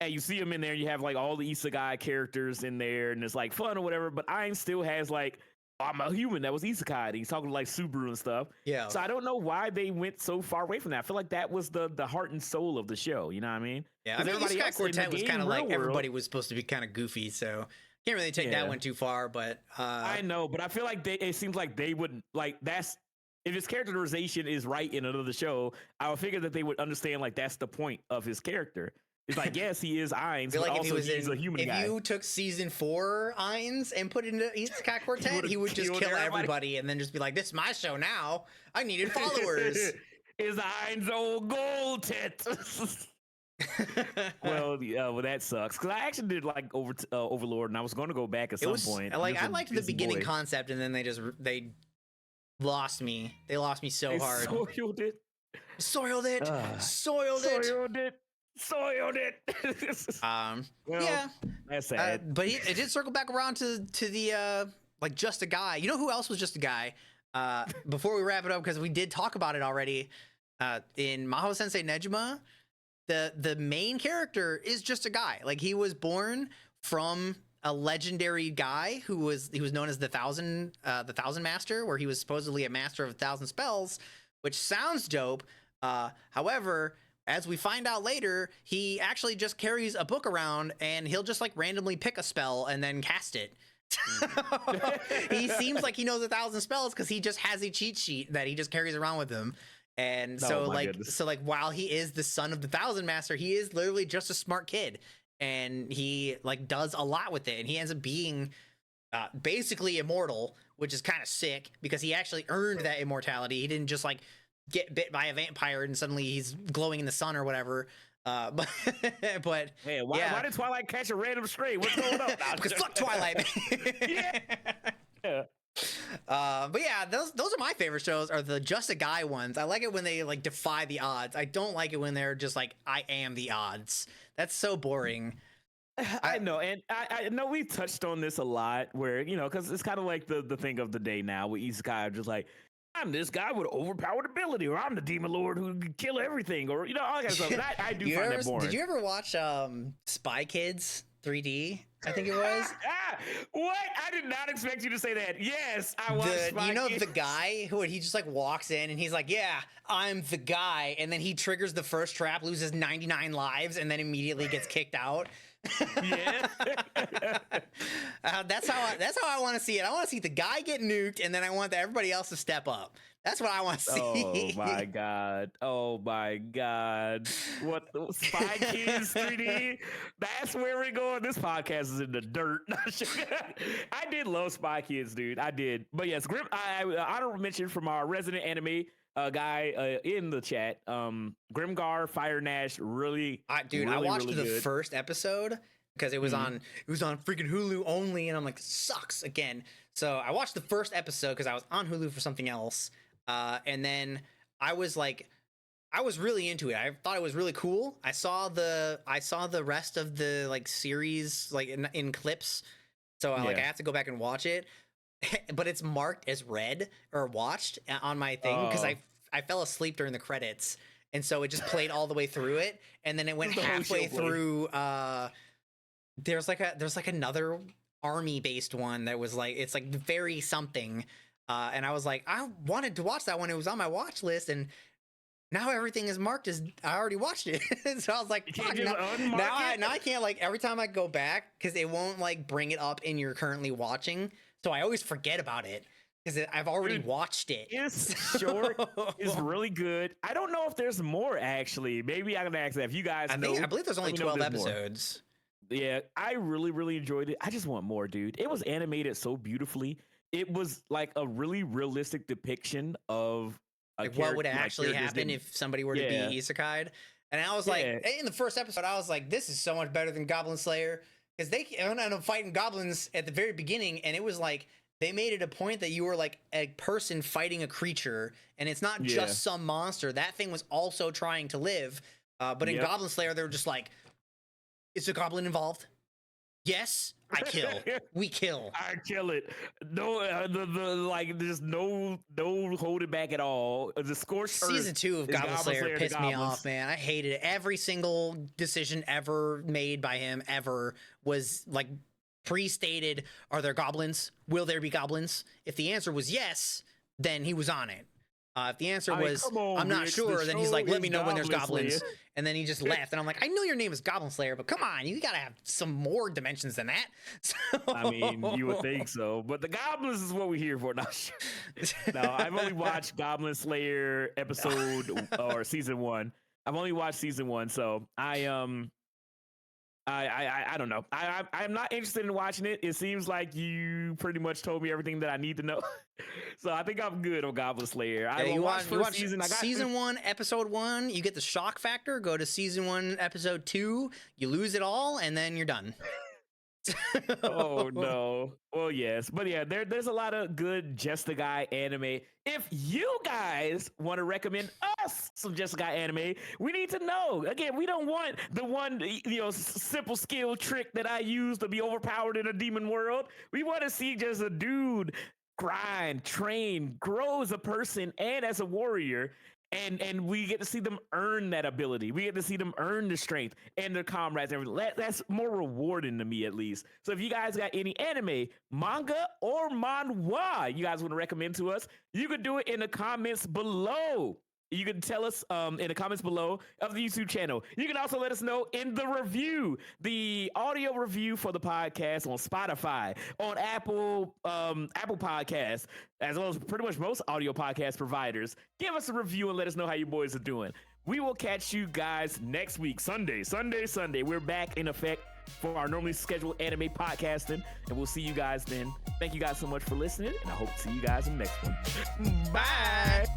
And you see him in there, you have like all the Isekai characters in there, and it's like fun or whatever. But Ainz still has like, I'm a human that was Isekai. And he's talking to like Subaru and stuff. Yeah. So I don't know why they went so far away from that. I feel like that was the heart and soul of the show. You know what I mean? Yeah. I mean, Isekai Quartet was kind of like everybody was supposed to be kind of goofy, so can't really take that one too far. But I know, but I feel like it seems like they wouldn't like that's. If his characterization is right in another show, I would figure that they would understand like that's the point of his character. It's like, yes, he is Ainz, but like also he's a human guy. If you took season 4 Ainz and put it into Isekai Quartet, he would just kill everybody and then just be like, this is my show now. I needed followers. Is Ainz old gold tit? Well, that sucks. Because I actually did like Overlord, and I was going to go back at some point. Like, I liked the beginning concept, and then they lost me. They lost me so hard. Soiled it. Soiled it. Well, yeah, that's sad. But it did circle back around to the like just a guy. You know who else was just a guy? Before we wrap it up, because we did talk about it already. In Mahou Sensei Nejima, the main character is just a guy. Like, he was born from a legendary guy who was known as the Thousand Master, where he was supposedly a master of 1,000 spells, which sounds dope. However, as we find out later, he actually just carries a book around, and he'll just like randomly pick a spell and then cast it. He seems like he knows 1,000 spells because he just has a cheat sheet that he just carries around with him. And so while he is the son of the 1,000 Master, he is literally just a smart kid, and he like does a lot with it, and he ends up being basically immortal, which is kind of sick because he actually earned that immortality. He didn't just like get bit by a vampire and suddenly he's glowing in the sun or whatever. But hey, why did Twilight catch a random stray? What's going on? Because fuck Twilight. Yeah. But yeah, those are my favorite shows, are the just a guy ones. I like it when they like defy the odds. I don't like it when they're just like, I am the odds. That's so boring. I know, and I know we've touched on this a lot, where, you know, because it's kind of like the thing of the day now, with Isekai just like, I'm this guy with overpowered ability, or I'm the demon lord who can kill everything, or, you know, all that kind of stuff. And I do find that boring. Did you ever watch Spy Kids 3D? I think it was. What? I did not expect you to say that. Yes, I watched Spy Kids. The guy who he just like walks in and he's like, yeah, I'm the guy, and then he triggers the first trap, loses 99 lives, and then immediately gets kicked out. Yeah. That's how I want to see it. I want to see the guy get nuked, and then I want everybody else to step up. That's what I want to see. Oh my god. What the Spy Kids 3D? That's where we're going. This podcast is in the dirt. I did love Spy Kids, dude. I did. But yes, Grim, I honorable mention from our resident anime guy in the chat. Grimgar Fire Nash, really. I watched the first episode because it was on freaking Hulu only, and I'm like, sucks again. So I watched the first episode because I was on Hulu for something else. And then I was really into it. I thought it was really cool. I saw the rest of the like series like in clips. So I have to go back and watch it. But it's marked as read or watched on my thing because I fell asleep during the credits, and so it just played all the way through it, and then it went halfway through. There's like another army based one that was like, it's like very something, and I was like, I wanted to watch that one. It was on my watch list, and now everything is marked as I already watched it. So I was like, fuck, now I can't, like, every time I go back, because it won't like bring it up in you're currently watching. So I always forget about it because I've already watched it. It's short. It's really good. I don't know if there's more, actually. Maybe I can ask that if you guys know. I believe there's only 12 episodes. Yeah, I really, really enjoyed it. I just want more, dude. It was animated so beautifully. It was like a really realistic depiction of like what would actually happen if somebody were to be isekai'd. And I was like, in the first episode, I was like, this is so much better than Goblin Slayer, because they ended up fighting goblins at the very beginning, and it was like they made it a point that you were like a person fighting a creature, and it's not just some monster. That thing was also trying to live. But in Goblin Slayer, they were just like, is a goblin involved? Yes, I kill. We kill. I kill it. No, like there's no holding back at all. The scorched season 2 of Goblin Slayer pissed me off, man. I hated it. Every single decision ever made by him ever was like pre-stated. Are there goblins? Will there be goblins? If the answer was yes, then he was on it. If the answer was, I'm not sure, then he's like, let me know when there's goblins. And then he just left. And I'm like, I know your name is Goblin Slayer, but come on, you gotta have some more dimensions than that. So... I mean, you would think so. But the goblins is what we're here for. No, I've only watched Goblin Slayer episode or season 1. I've only watched season 1, so I don't know. I'm not interested in watching it. It seems like you pretty much told me everything that I need to know. So I think I'm good on Goblin Slayer. You watch season 1, episode 1. You get the shock factor. Go to season 1, episode 2. You lose it all, and then you're done. Oh no. Well, yes, but yeah, there's a lot of good Just a Guy anime. If you guys want to recommend us some Just a Guy anime, we need to know. Again, we don't want the one simple skill trick that I use to be overpowered in a demon world. We want to see just a dude grind, train, grow as a person and as a warrior. And we get to see them earn that ability. We get to see them earn the strength and their comrades and everything. That's more rewarding to me, at least. So if you guys got any anime, manga, or manhwa you guys want to recommend to us, you could do it in the comments below. You can tell us in the comments below of the YouTube channel. You can also let us know in the review, the audio review for the podcast on Spotify, on Apple Podcasts, as well as pretty much most audio podcast providers. Give us a review and let us know how you boys are doing. We will catch you guys next week, Sunday. We're back in effect for our normally scheduled anime podcasting, and we'll see you guys then. Thank you guys so much for listening, and I hope to see you guys in the next one. Bye.